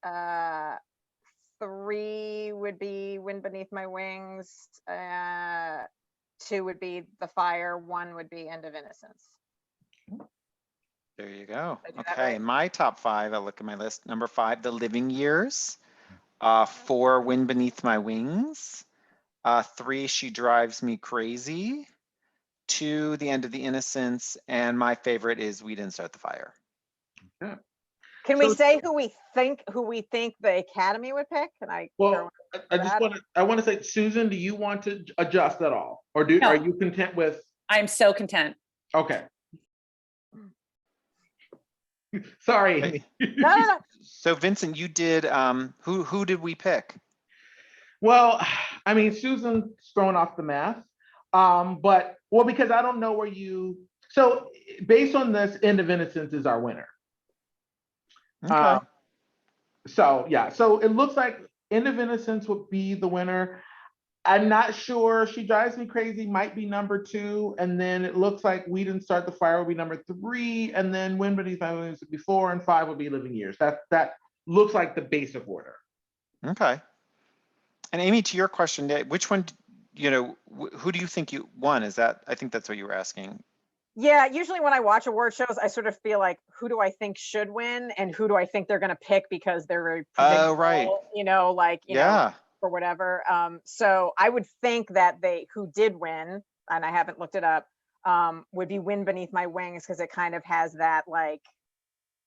3 would be Wind Beneath My Wings. 2 would be The Fire. 1 would be End of Innocence. There you go. Did I do that Okay, right? my top 5, I'll look at my list. Number 5, The Living Years. 4, Wind Beneath My Wings. 3, She Drives Me Crazy. 2, The End of the Innocence. And my favorite is We Didn't Start the Fire. Yeah. Can we say who we think the Academy would pick? Can I? Well, I want to say, Susan, do you want to adjust at all, or No. are you content with? I'm so content. Okay. Sorry. Okay. No. So Vincent, you did, who did we pick? Well, I mean, Susan's throwing off the math, because I don't know where so based on this, End of Innocence is our winner. Okay. So it looks like End of Innocence would be the winner. I'm not sure. She Drives Me Crazy might be number 2, and then it looks like We Didn't Start the Fire will be number 3, and then Wind Beneath My Wings would be 4, and 5 will be Living Years. That looks like the basic order. Okay. And Amy, to your question, which one, who do you think you won? I think that's what you were asking. Yeah, usually when I watch award shows, I sort of feel like, who do I think should win and who do I think they're going to pick because they're very predictable, Oh, right. know, or whatever. So I would think that who did win, and I haven't looked it up, would be Wind Beneath My Wings, because it kind of has that, like,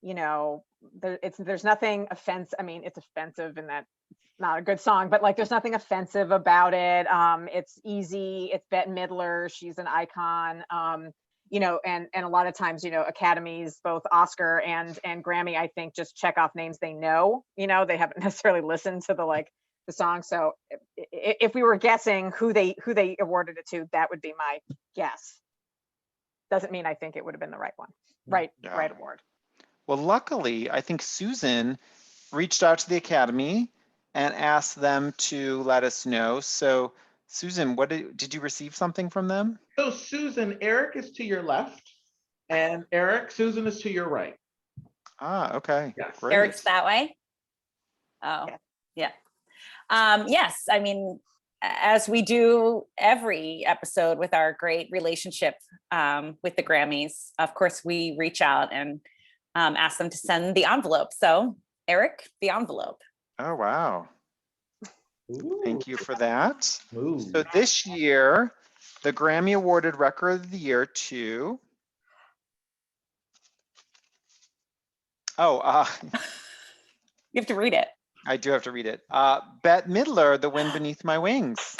there's nothing offensive. I mean, it's offensive in that it's not a good song, but like there's nothing offensive about it. It's easy. It's Bette Midler. She's an icon. And a lot of times, academies, both Oscar and Grammy, I think just check off names they know. They haven't necessarily listened to the song. So if we were guessing who they awarded it to, that would be my guess. Doesn't mean I think it would have been the right one, right award. Well, luckily, I think Susan reached out to the Academy and asked them to let us know. So, Susan, did you receive something from them? So, Susan, Eric is to your left, and Susan is to your right. Ah, okay. Yes. Great. Eric's that way. Oh, yeah. Yes, I mean, as we do every episode with our great relationship with the Grammys, of course, we reach out and ask them to send the envelope. So, Eric, the envelope. Oh, wow. Ooh. Thank you for that. Ooh. So this year, the Grammy awarded Record of the Year to... You have to read it. I do have to read it. Bette Midler, The Wind Beneath My Wings.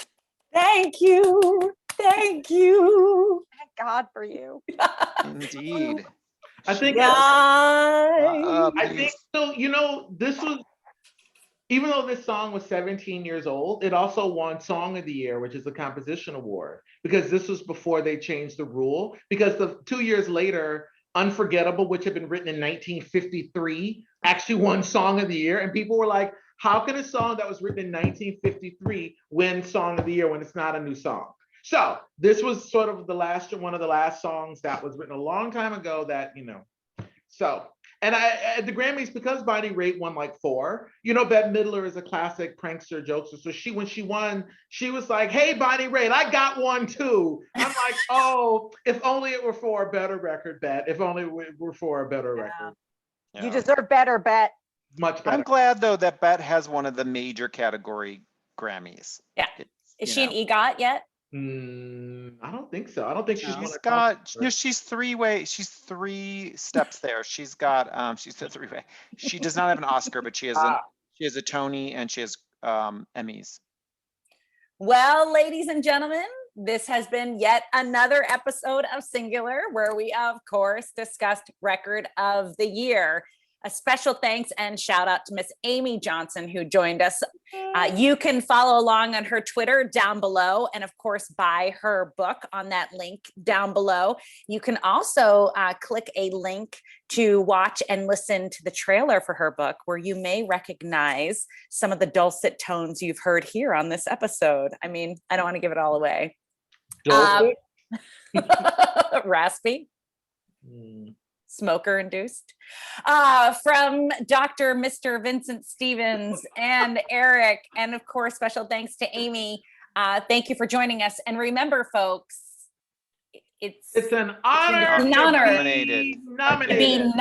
Thank you. Thank you. Thank God for you. Indeed. I think I think so. This was, even though this song was 17 years old, it also won Song of the Year, which is a composition award, because this was before they changed the rule. Because 2 years later, Unforgettable, which had been written in 1953, actually won Song of the Year. And people were like, how can a song that was written in 1953 win Song of the Year when it's not a new song? So this was sort of one of the last songs that was written a long time ago that, so. And at the Grammys, because Bonnie Raitt won like 4, Bette Midler is a classic prankster, jokester. So when she won, she was like, hey, Bonnie Raitt, I got one too. I'm like, oh, if only it were for a better record, Bette. If only it were for a better record. Yeah. You deserve better, Bet. Much better. I'm glad, though, that Bette has one of the major category Grammys. Yeah. Is she an EGOT yet? I don't think so. I don't think she's she's three steps there. She's a three-way. She does not have an Oscar, but she has a Tony and she has Emmys. Well, ladies and gentlemen, this has been yet another episode of Singular, where we, of course, discussed Record of the Year. A special thanks and shout out to Miss Amy Johnson, who joined us. You can follow along on her Twitter down below, and of course, buy her book on that link down below. You can also click a link to watch and listen to the trailer for her book, where you may recognize some of the dulcet tones you've heard here on this episode. I mean, I don't want to give it all away. Raspy. Smoker induced. From Dr. Mr. Vincent Stevens and Eric, and of course, special thanks to Amy. Thank you for joining us. And remember, folks, it's an honor to be nominated.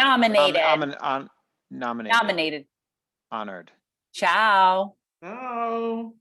Nominated. Honored. Ciao. Oh.